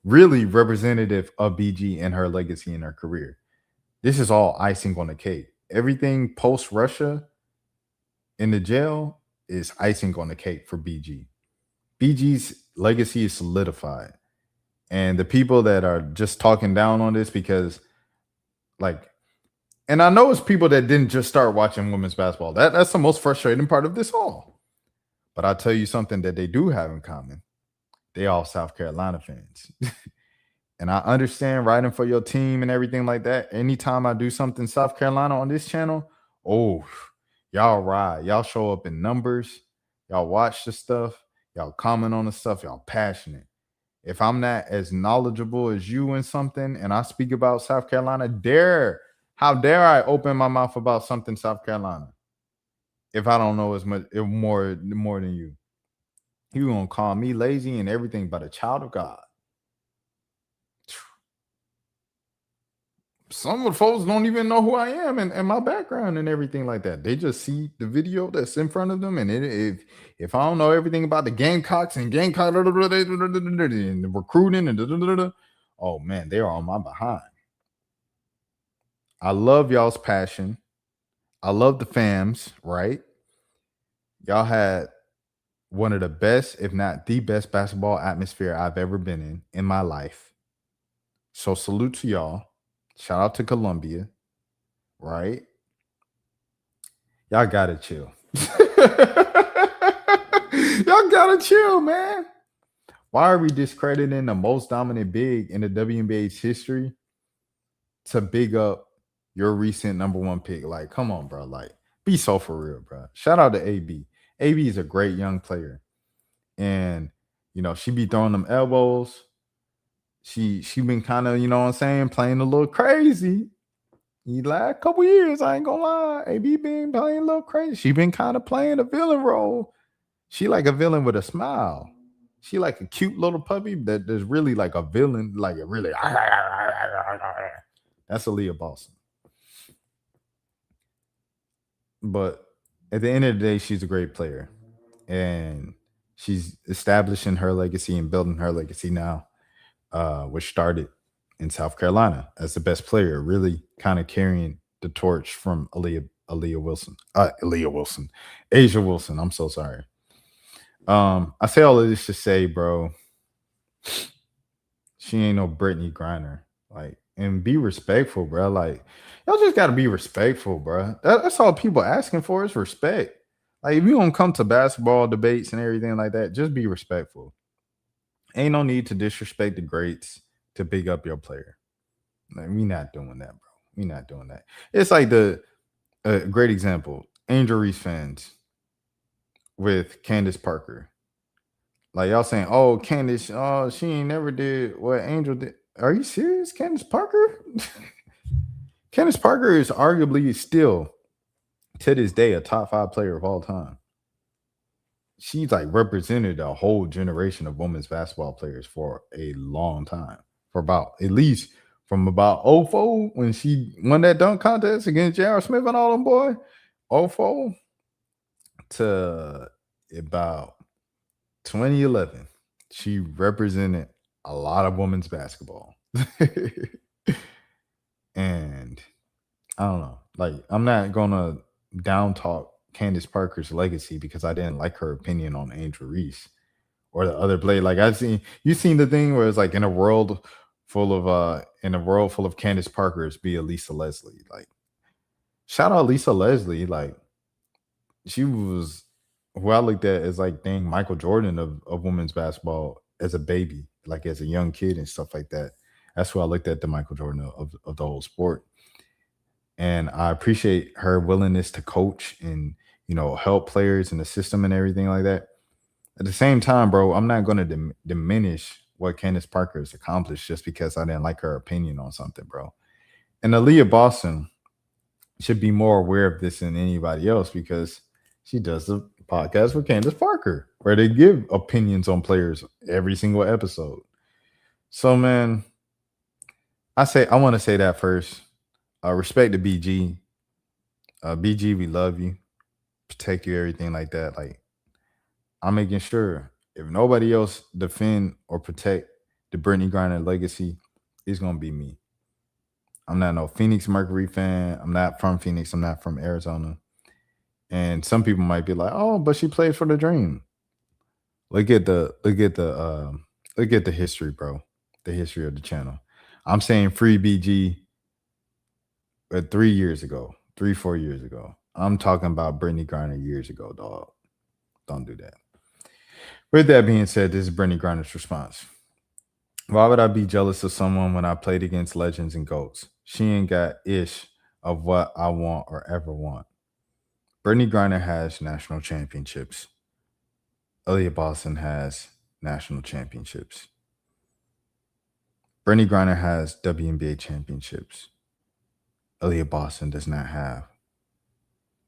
really representative of BG and her legacy in her career. This is all icing on the cake. Everything post Russia in the jail is icing on the cake for BG. BG's legacy is solidified. And the people that are just talking down on this because, like, and I know it's people that didn't just start watching women's basketball. That's the most frustrating part of this all. But I'll tell you something that they do have in common. They all South Carolina fans. And I understand writing for your team and everything like that. Anytime I do something South Carolina on this channel, y'all ride. Y'all show up in numbers. Y'all watch the stuff. Y'all comment on the stuff. Y'all passionate. If I'm not as knowledgeable as you in something and I speak about South Carolina, how dare I open my mouth about something South Carolina if I don't know as much more than you? You gonna call me lazy and everything but a child of God. Some of the folks don't even know who I am and my background and everything like that. They just see the video that's in front of them. And if I don't know everything about the Gamecocks and Gamecock and the recruiting and oh man, they're on my behind. I love y'all's passion. I love the fams, right? Y'all had one of the best, if not the best basketball atmosphere I've ever been in my life. So salute to y'all. Shout out to Columbia, right? Y'all gotta chill. Y'all gotta chill, man. Why are we discrediting the most dominant big in the WNBA's history to big up your recent number one pick? Like, come on, bro. Like, be so for real, bro. Shout out to AB. AB is a great young player. And, you know, she be throwing them elbows. She been kind of, you know what I'm saying, playing a little crazy. The last couple years, I ain't gonna lie. AB been playing a little crazy. She been kind of playing a villain role. She like a villain with a smile. She like a cute little puppy there's really like a villain, like a really that's Aliyah Boston. But at the end of the day, she's a great player. And she's establishing her legacy and building her legacy now, which started in South Carolina as the best player, really kind of carrying the torch from A'ja Wilson. I'm so sorry. I say all of this to say, bro, she ain't no Brittney Griner. Like, and be respectful, bro. Like, y'all just gotta be respectful, bro. That's all people asking for is respect. Like, if you don't come to basketball debates and everything like that, just be respectful. Ain't no need to disrespect the greats to big up your player. Like, we not doing that, bro. We not doing that. It's like the great example, Angel Reese fans with Candace Parker. Like, y'all saying, oh, Candace, oh, she ain't never did what Angel did. Are you serious, Candace Parker? Candace Parker is arguably still, to this day, a top 5 player of all time. She's like represented a whole generation of women's basketball players for a long time. For about, at least from about 04 when she won that dunk contest against J.R. Smith and all them boy, 04 to about 2011, she represented a lot of women's basketball. And I don't know. Like, I'm not gonna down talk Candace Parker's legacy because I didn't like her opinion on Angel Reese or the other play. Like, you've seen the thing where it's like in a world full of Candace Parkers be Lisa Leslie. Like, shout out Lisa Leslie. Like, she was who I looked at as like dang Michael Jordan of women's basketball as a baby, like as a young kid and stuff like that. That's who I looked at the Michael Jordan of the whole sport. And I appreciate her willingness to coach and, you know, help players in the system and everything like that. At the same time, bro, I'm not going to diminish what Candace Parker has accomplished just because I didn't like her opinion on something, bro. And Aliyah Boston should be more aware of this than anybody else because she does the podcast with Candace Parker where they give opinions on players every single episode. So, man, I want to say that first. Respect to BG. BG, we love you. Protect you, everything like that. Like, I'm making sure if nobody else defend or protect the Brittney Griner legacy, it's going to be me. I'm not no Phoenix Mercury fan. I'm not from Phoenix. I'm not from Arizona. And some people might be like, oh, but she played for the Dream. Look at the history, bro. The history of the channel. I'm saying free BG 3 years ago, 4 years ago. I'm talking about Brittney Griner years ago, dog. Don't do that. With that being said, this is Brittney Griner's response. Why would I be jealous of someone when I played against legends and GOATs? She ain't got ish of what I want or ever want. Brittney Griner has national championships. Aliyah Boston has national championships. Brittney Griner has WNBA championships. Aliyah Boston does not have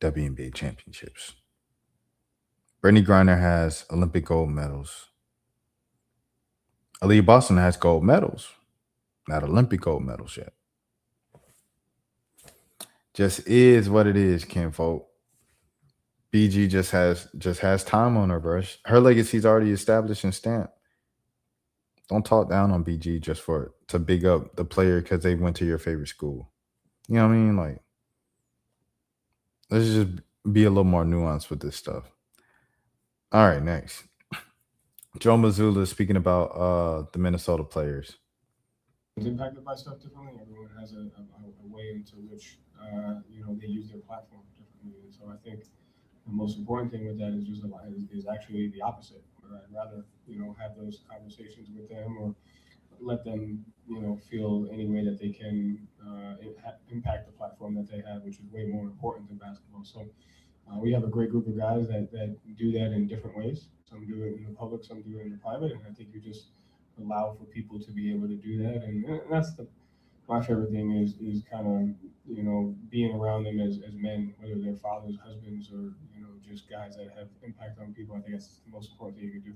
WNBA championships. Brittney Griner has Olympic gold medals. Aliyah Boston has gold medals, not Olympic gold medals yet. Just is what it is, kinfolk. BG just has time on her, bro. Her legacy's already established and stamped. Don't talk down on BG just to big up the player because they went to your favorite school. You know what I mean? Like, let's just be a little more nuanced with this stuff. All right, next. Joe Mazzulla speaking about the Minnesota players. Impacted by stuff differently. Everyone has a way into which they use their platform differently, and so I think the most important thing with that is just is actually the opposite. Where I'd rather have those conversations with them or let them feel any way that they can impact the platform that they have, which is way more important than basketball. So we have a great group of guys that do that in different ways. Some do it in the public, some do it in the private, and I think you just allow for people to be able to do that, and that's my favorite thing is kind of being around them as men, whether they're fathers, husbands, or just guys that have impact on people. I think that's the most important thing you can do.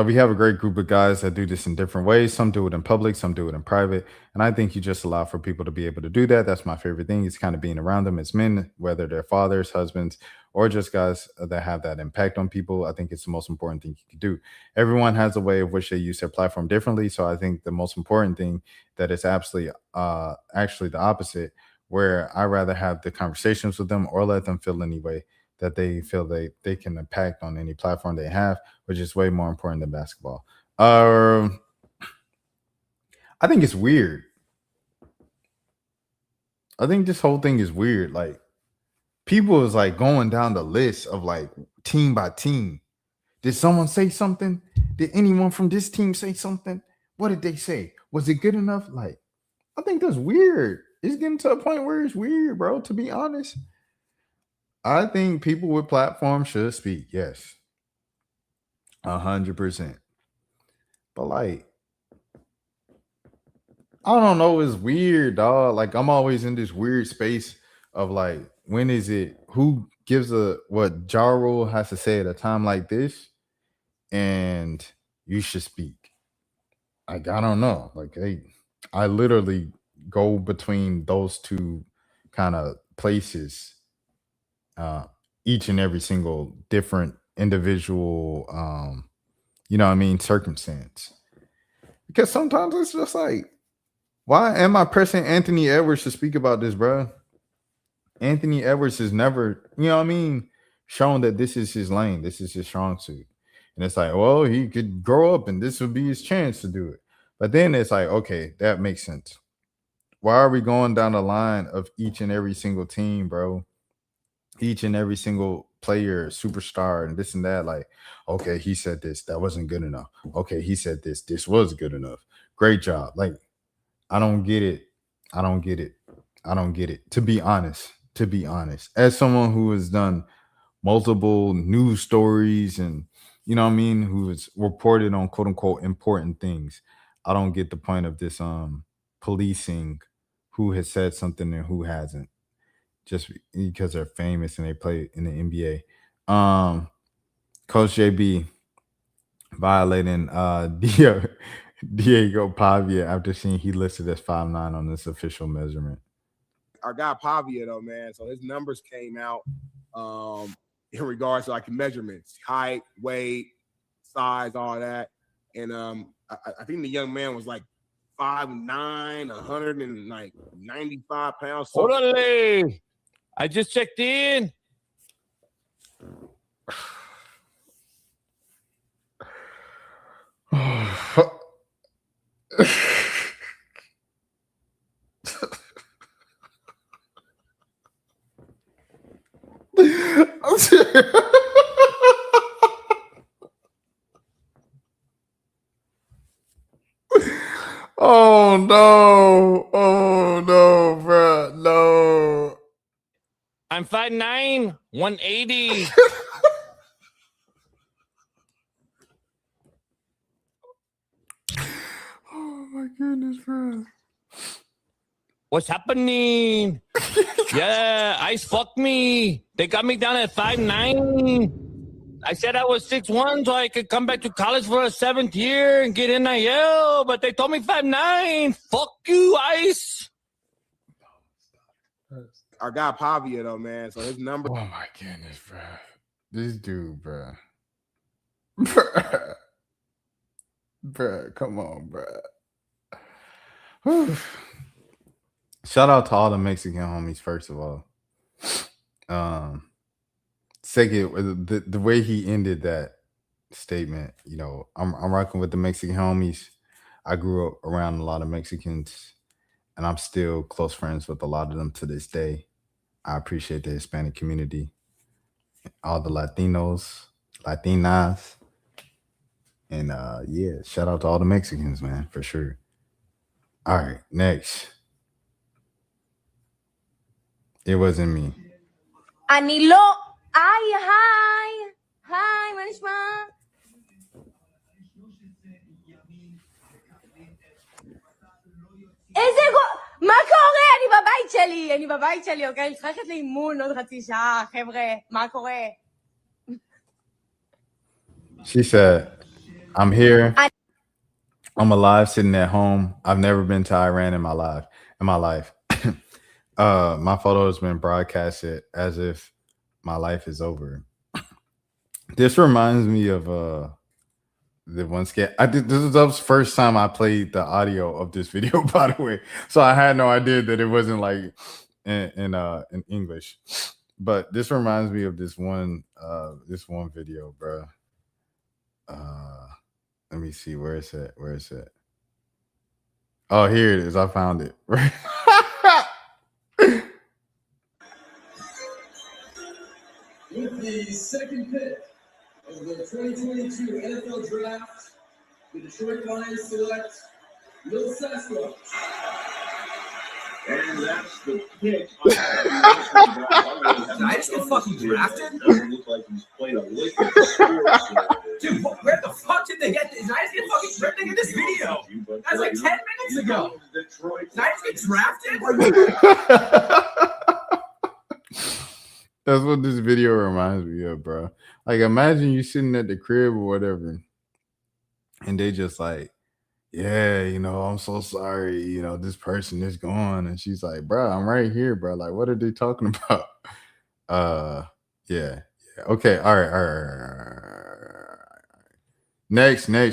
We have a great group of guys that do this in different ways. Some do it in public, some do it in private. And I think you just allow for people to be able to do that. That's my favorite thing. It's kind of being around them as men, whether they're fathers, husbands, or just guys that have that impact on people. I think it's the most important thing you can do. Everyone has a way of which they use their platform differently. So I think the most important thing that is absolutely actually the opposite, where I rather have the conversations with them or let them feel any way that they feel they can impact on any platform they have, which is way more important than basketball. I think it's weird. I think this whole thing is weird. Like, people is like going down the list of like team by team. Did someone say something? Did anyone from this team say something? What did they say? Was it good enough? Like, I think that's weird. It's getting to a point where it's weird, bro, to be honest. I think people with platforms should speak. Yes. 100%. But like, I don't know. It's weird, dog. Like, I'm always in this weird space of like, when is it? Who gives what Ja Rule has to say at a time like this? And you should speak. Like, I don't know. Like, I literally go between those two kind of places. Each and every single different individual, circumstance. Because sometimes it's just like, why am I pressing Anthony Edwards to speak about this, bro? Anthony Edwards has never, shown that this is his lane. This is his strong suit. And it's like, well, he could grow up and this would be his chance to do it. But then it's like, okay, that makes sense. Why are we going down the line of each and every single team, bro? Each and every single player, superstar, and this and that. Like, okay, he said this, that wasn't good enough. Okay, he said this was good enough. Great job. Like, I don't get it. To be honest, as someone who has done multiple news stories and who has reported on quote unquote important things, I don't get the point of this policing who has said something and who hasn't, just because they're famous and they play in the NBA. Coach JB violating Diego Pavia after seeing he listed as 5'9" on this official measurement. Our guy Pavia, though, man, so his numbers came out in regards to like measurements, height, weight, size, all that. And I think the young man was like 5'9", 195 pounds. Hold on, Lee. I just checked in. Oh no, bro, no. I'm 5'9", 180. Oh my goodness, bro. What's happening? Yeah, ice fucked me. They got me down at 5'9". I said I was 6'1", so I could come back to college for a 7th year and get NIL, but they told me 5'9". Fuck you, Ice. Our guy Pavia, though, man, so his number. Oh my goodness, bro. This dude, bro. Bruh, come on, bruh. Shout out to all the Mexican homies, first of all. Second, the way he ended that statement, I'm rocking with the Mexican homies. I grew up around a lot of Mexicans, and I'm still close friends with a lot of them to this day. I appreciate the Hispanic community, all the Latinos, Latinas, and yeah, shout out to all the Mexicans, man, for sure. All right, next. It wasn't me. Anilo. Hi. Hi, מה נשמע? מה קורה? אני בבית שלי, אוקיי? אני צריכה ללכת לאימון עוד חצי שעה, חבר'ה, מה קורה? She said, I'm here. I'm alive, sitting at home. I've never been to Iran in my life. My photo has been broadcasted as if my life is over. This reminds me of the one skit. This was the first time I played the audio of this video, by the way. So I had no idea that it wasn't like in English. But this reminds me of this one video, bro. Let me see, where is it? Oh, here it is. I found it. With the second pick of the 2022 NFL Draft, the Detroit Lions select Will Sasquatch. And that's the pick. Did I just get fucking drafted? Doesn't look like he's played a lick of sports. Dude, where the fuck did they get this? Did I just get fucking drafted in this video? That's like 10 minutes ago. Did I just get drafted? That's what this video reminds me of, bro. Like, imagine you sitting at the crib or whatever, and they just like, yeah, I'm so sorry, this person is gone. And she's like, bro, I'm right here, bro. Like, what are they talking about? Yeah. Okay, all right. Next. New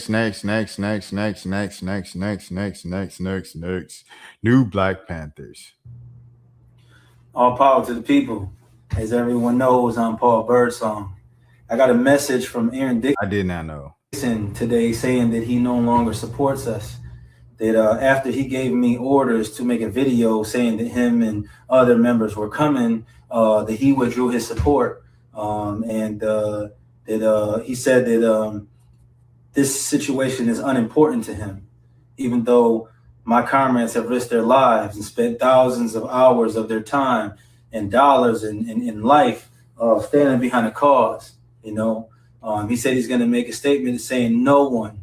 Black Panthers. All power to the people. As everyone knows, I'm Paul Birdsong. I got a message from Aaron Dixon. I did not know. Today saying that he no longer supports us. That after he gave me orders to make a video saying that him and other members were coming, that he withdrew his support. And that he said that this situation is unimportant to him, even though my comrades have risked their lives and spent thousands of hours of their time and dollars in life standing behind a cause. He said he's going to make a statement saying no one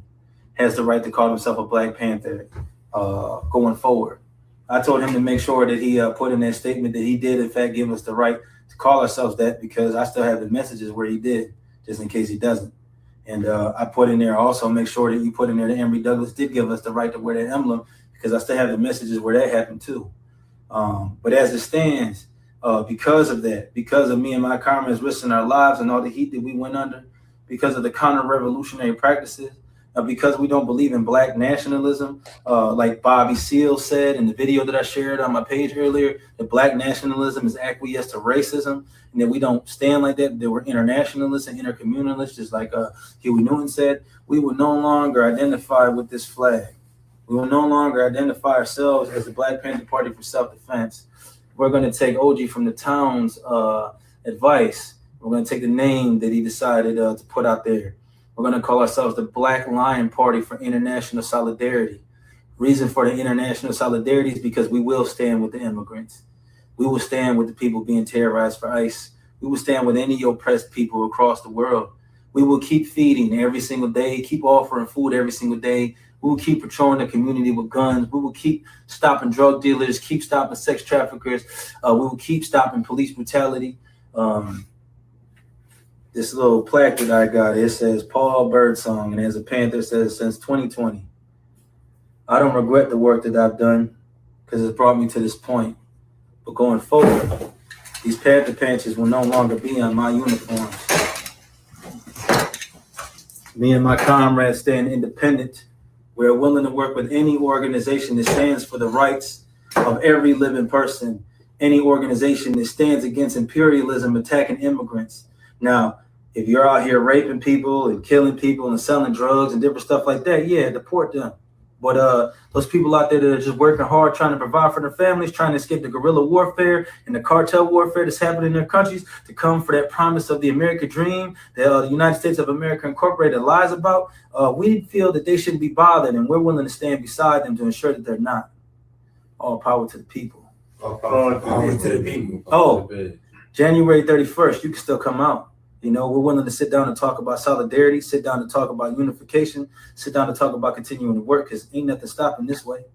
has the right to call himself a Black Panther going forward. I told him to make sure that he put in that statement that he did, in fact, give us the right to call ourselves that, because I still have the messages where he did, just in case he doesn't. And I put in there also, make sure that you put in there that Emory Douglas did give us the right to wear that emblem, because I still have the messages where that happened too. But as it stands, because of that, because of me and my comrades risking our lives and all the heat that we went under, because of the counter-revolutionary practices, because we don't believe in Black nationalism, like Bobby Seale said in the video that I shared on my page earlier, that Black nationalism is acquiesced to racism, and that we don't stand like that we're internationalists and intercommunalists, just like Huey Newton said. We will no longer identify with this flag. We will no longer identify ourselves as the Black Panther Party for self-defense. We're going to take OG from the town's advice. We're going to take the name that he decided to put out there. We're going to call ourselves the Black Lion Party for International Solidarity. Reason for the international solidarity is because we will stand with the immigrants. We will stand with the people being terrorized for ICE. We will stand with any oppressed people across the world. We will keep feeding every single day, keep offering food every single day. We will keep patrolling the community with guns. We will keep stopping drug dealers, keep stopping sex traffickers. We will keep stopping police brutality. This little plaque that I got, it says Paul Birdsong, and as a Panther, it says since 2020. I don't regret the work that I've done because it brought me to this point. But going forward, these Panther patches will no longer be on my uniforms. Me and my comrades stand independent. We're willing to work with any organization that stands for the rights of every living person any organization that stands against imperialism attacking immigrants. Now, if you're out here raping people and killing people and selling drugs and different stuff like that, yeah, deport them. But those people out there that are just working hard, trying to provide for their families, trying to escape the guerrilla warfare and the cartel warfare that's happening in their countries to come for that promise of the American dream that the United States of America Incorporated lies about, we feel that they shouldn't be bothered, and we're willing to stand beside them to ensure that they're not. All power to the people. All power to the people. Oh, January 31st, you can still come out. You know, we're willing to sit down and talk about solidarity, sit down and talk about unification, sit down and talk about continuing to work, because ain't nothing stopping this way.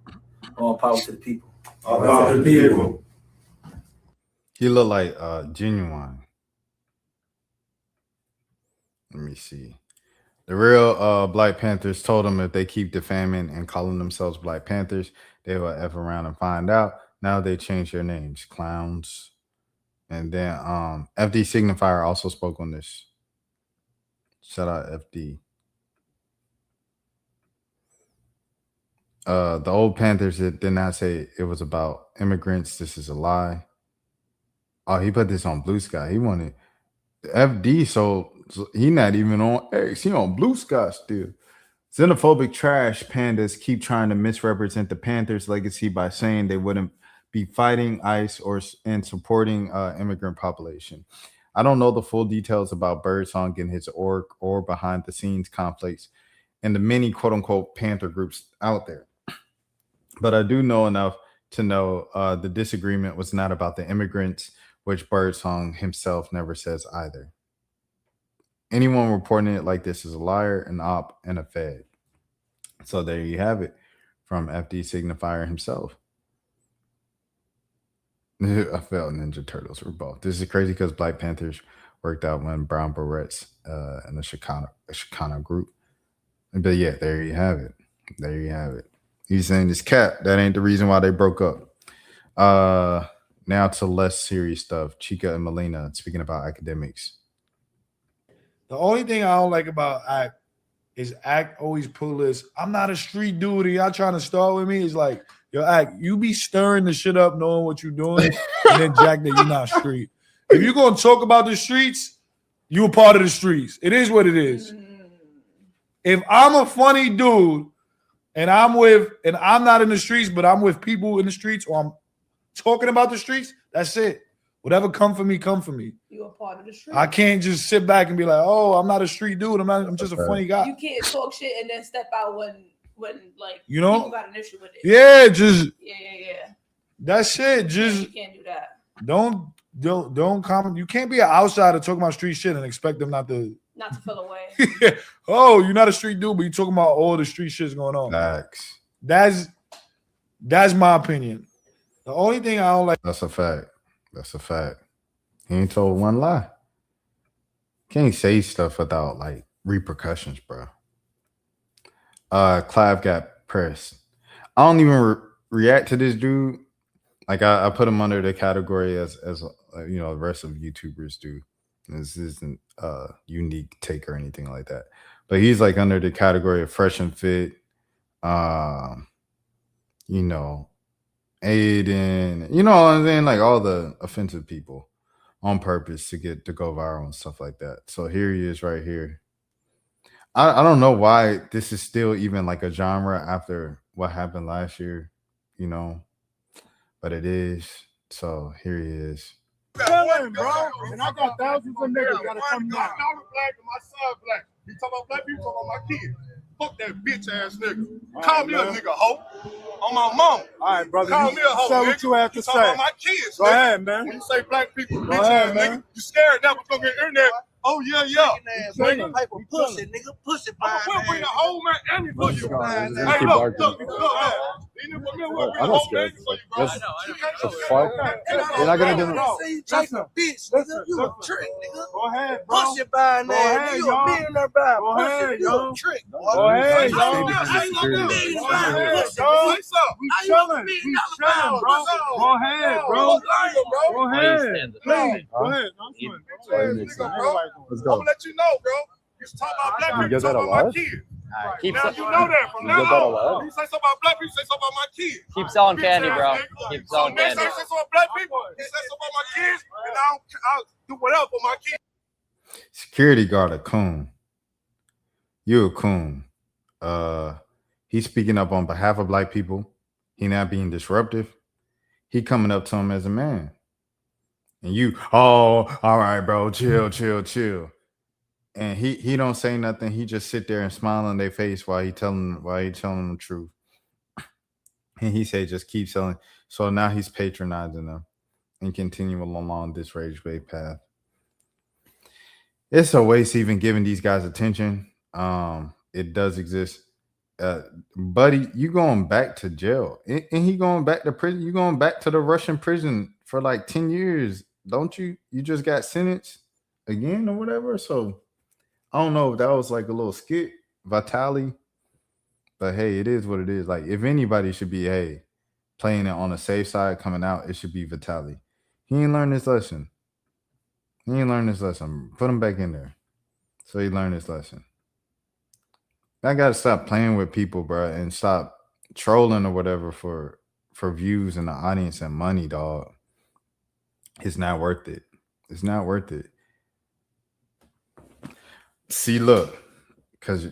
All power to the people. All power to the people. He look like Genuine. Let me see. The real Black Panthers told them if they keep defaming and calling themselves Black Panthers, they will F around and find out. Now they changed their names. Clowns. And then FD Signifier also spoke on this. Shout out FD. The old Panthers did not say it was about immigrants. This is a lie. Oh, he put this on Blue Sky. He wanted FD, so he not even on X. He on Blue Sky still. Xenophobic trash pandas keep trying to misrepresent the Panthers' legacy by saying they wouldn't be fighting ICE and supporting immigrant population. I don't know the full details about Birdsong and his org or behind the scenes conflicts and the many quote unquote Panther groups out there. But I do know enough to know the disagreement was not about the immigrants, which Birdsong himself never says either. Anyone reporting it like this is a liar, an op, and a fed. So there you have it from FD Signifier himself. I felt Ninja Turtles were both. This is crazy because Black Panthers worked out when Brown Berets and the Chicano group. But yeah, there you have it. There you have it. He's saying this cap. That ain't the reason why they broke up. Now to less serious stuff. Chica and Melina speaking about academics. The only thing I don't like about Act is Act always pull this. I'm not a street dude. And y'all trying to start with me? It's like, yo, Act, you be stirring the shit up, knowing what you're doing, and then Jack that you're not street. If you're gonna talk about the streets, you a part of the streets. It is what it is. If I'm a funny dude and I'm not in the streets, but I'm with people in the streets, or I'm talking about the streets, that's it. Whatever come for me, come for me. You a part of the street. I can't just sit back and be like, oh, I'm not a street dude. I'm just a funny guy. You can't talk shit and then step out when like you know people got an issue with it. Yeah, just yeah. That's it. Just you can't do that. Don't comment. You can't be an outsider talking about street shit and expect them not to feel away. Oh, you're not a street dude, but you're talking about all the street shit's going on. Facts. That's my opinion. The only thing I don't like. That's a fact. That's a fact. He ain't told one lie. Can't say stuff without like repercussions, bro. Clive got pressed. I don't even react to this dude. Like I put him under the category as you know the rest of YouTubers do. This isn't a unique take or anything like that. But he's like under the category of fresh and fit. You know, Aiden, you know what I'm saying? Like all the offensive people on purpose to go viral and stuff like that. So here he is right here. I don't know why this is still even like a genre after what happened last year, you know, but it is. So here he is. Chilling, bro. And I got thousands of niggas gotta come down. My daughter black and my son black. You talking about black people, talking about my kids. Fuck that bitch ass nigga. Call me a nigga hoe. On my mom. All right, brother. Call me a hoe. Say nigga. what you have to say. Talking about my kids. Go ahead, man. When you say black people, bitch ahead, ass man. nigga, you scared that was gonna get internet. Oh yeah. Nigga, pussy, nigga, pussy. We'll bring the whole man and the pussy. Hey, look. You know what I'm not scared. That's the fuck. You're not gonna give him. You take a bitch, nigga. You a trick, nigga. Go ahead, bro. Pussy buying that. You a millionaire buying pussy. You a trick. Go ahead, yo. We chilling, bro. Go ahead, bro. Go ahead. Please. Go ahead. Let's I'm go. gonna let you know, bro. You talking about black You people, get that talking about my alive? kids. Keep Now se- you know that from You now get that a on. lot. You say something about black people, you say something about my kids. keep selling Bitch candy, ass bro. nigga. Keep So selling next candy. time you say something about black people, you say something about my kids, and I'll do whatever for my kids. Security guard a coon. You a coon. He's speaking up on behalf of black people. He not being disruptive. He coming up to him as a man. And you, all right, bro, chill. And he don't say nothing. He just sit there and smile on their face while he telling them the truth. And he say, just keep selling. So now he's patronizing them and continuing along this rage bait path. It's a waste even giving these guys attention. It does exist. Buddy, you going back to jail. And he going back to prison. You going back to the Russian prison for like 10 years. Don't you? You just got sentenced again or whatever. So I don't know if that was like a little skit, Vitali. But hey, it is what it is. Like, if anybody should be, hey, playing it on the safe side coming out, it should be Vitali. He ain't learned his lesson. Put him back in there. So he learned his lesson. I gotta stop playing with people, bro, and stop trolling or whatever for views in the audience and money, dog. It's not worth it. It's not worth it. See, look what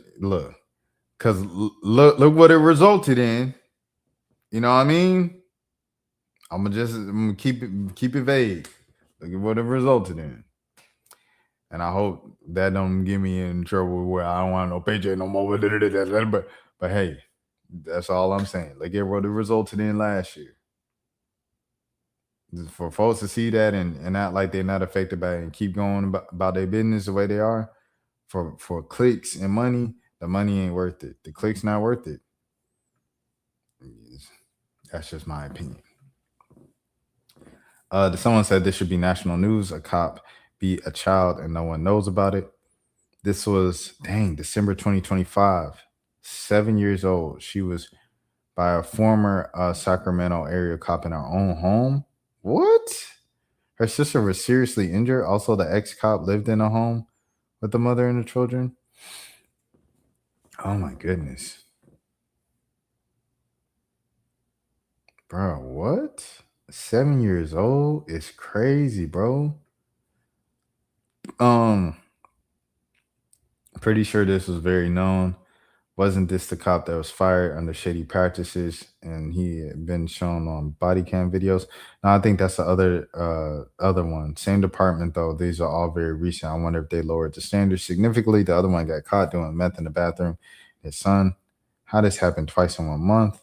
it resulted in. You know what I mean? I'm gonna keep it vague. Look at what it resulted in. And I hope that don't get me in trouble where I don't want no paycheck no more. But hey, that's all I'm saying. Look at what it resulted in last year. For folks to see that and act like they're not affected by it and keep going about their business the way they are, for clicks and money, the money ain't worth it. The clicks not worth it. That's just my opinion. Someone said this should be national news. A cop beat a child and no one knows about it. This was, December 2025. 7 years old. She was by a former Sacramento area cop in her own home. What? Her sister was seriously injured. Also, the ex-cop lived in a home with the mother and the children. Oh my goodness. Bro, what? 7 years old is crazy, bro. Pretty sure this was very known. Wasn't this the cop that was fired under shady practices and he had been shown on body cam videos? No, I think that's the other one. Same department though. These are all very recent. I wonder if they lowered the standards significantly. The other one got caught doing meth in the bathroom. His son. How this happened twice in 1 month?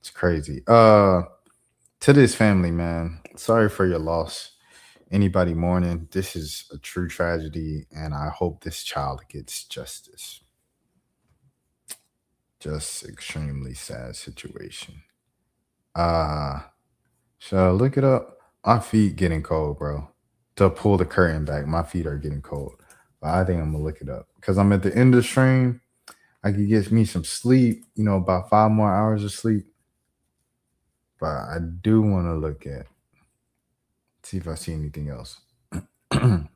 It's crazy. To this family, man, sorry for your loss. Anybody mourning, this is a true tragedy, and I hope this child gets justice. Just extremely sad situation. Should I look it up? My feet getting cold, bro. To pull the curtain back, my feet are getting cold. But I think I'm gonna look it up because I'm at the end of the stream. I could get me some sleep, about 5 more hours of sleep. But I do want to look at, see if I see anything else. I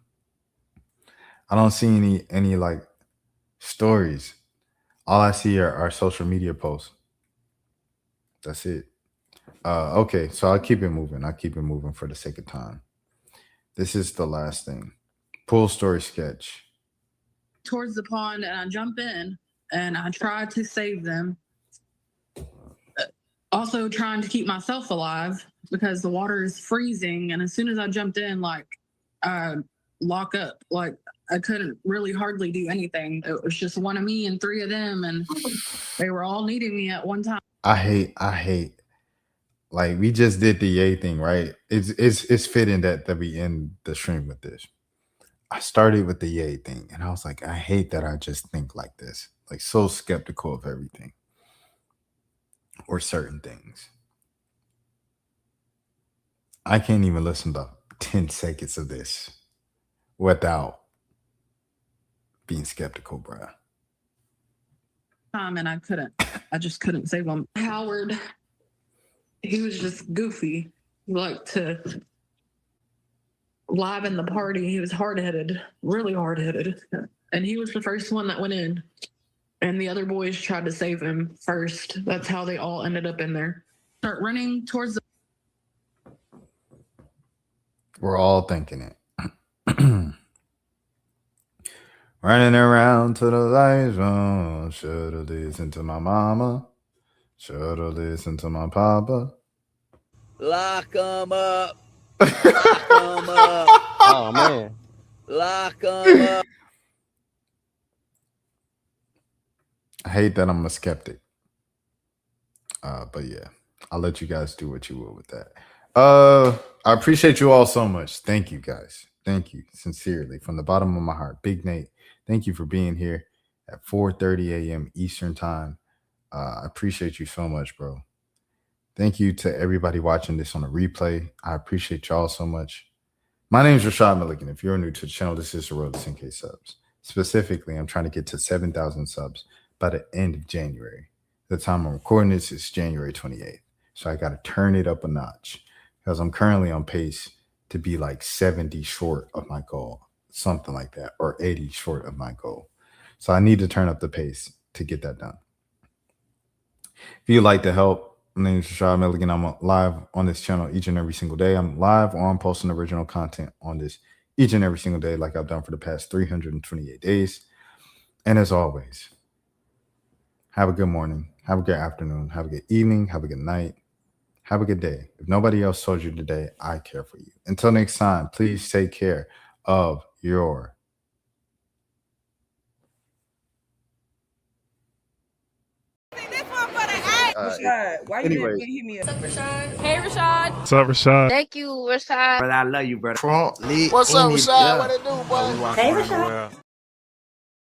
don't see any like stories. All I see are social media posts. That's it. Okay, so I'll keep it moving for the sake of time. This is the last thing. Pool story sketch. Towards the pond, and I jump in and I try to save them. Also trying to keep myself alive because the water is freezing, and as soon as I jumped in, I lock up. I couldn't really hardly do anything. It was just one of me and 3 of them, and they were all needing me at one time. I hate. Like, we just did the yay thing, right? It's fitting that we end the stream with this. I started with the yay thing, and I was like, I hate that I just think like this, like so skeptical of everything or certain things. I can't even listen to 10 seconds of this without being skeptical, bruh. And I just couldn't save him. Howard, he was just goofy. He liked to liven the party. He was hard-headed, really hard-headed. And he was the first one that went in. and the other boys tried to save him first. That's how they all ended up in there. Start running towards the We're all thinking it. Running around to the lights on. Should've listened to my mama. Should've listened to my papa. Lock 'em up. Lock 'em up. Oh man. Lock 'em up. I hate that I'm a skeptic. But yeah, I'll let you guys do what you will with that. I appreciate you all so much. Thank you guys. Thank you sincerely from the bottom of my heart. Big Nate, thank you for being here at 4:30 a.m. Eastern time. I appreciate you so much, bro. Thank you to everybody watching this on a replay. I appreciate y'all so much. My name is Rashad Milligan. If you're new to the channel, this is the road to 10K subs. Specifically, I'm trying to get to 7,000 subs by the end of January. The time I'm recording this is January 28th. So I got to turn it up a notch because I'm currently on pace to be like 70 short of my goal, something like that, or 80 short of my goal. So I need to turn up the pace to get that done. If you'd like to help, my name is Rashad Milligan. I'm live on this channel each and every single day. I'm live on posting original content on this each and every single day like I've done for the past 328 days. And as always, have a good morning, have a good afternoon, have a good evening, have a good night, have a good day. If nobody else told you today, I care for you. Until next time, please take care of your Rashad, why you anyways. didn't hit me up? What's up, Rashad? Hey, Rashad. What's up, Rashad? Thank you, Rashad. Brother, I love you, brother. What's up, Rashad? What it do, boy? Hey, Rashad.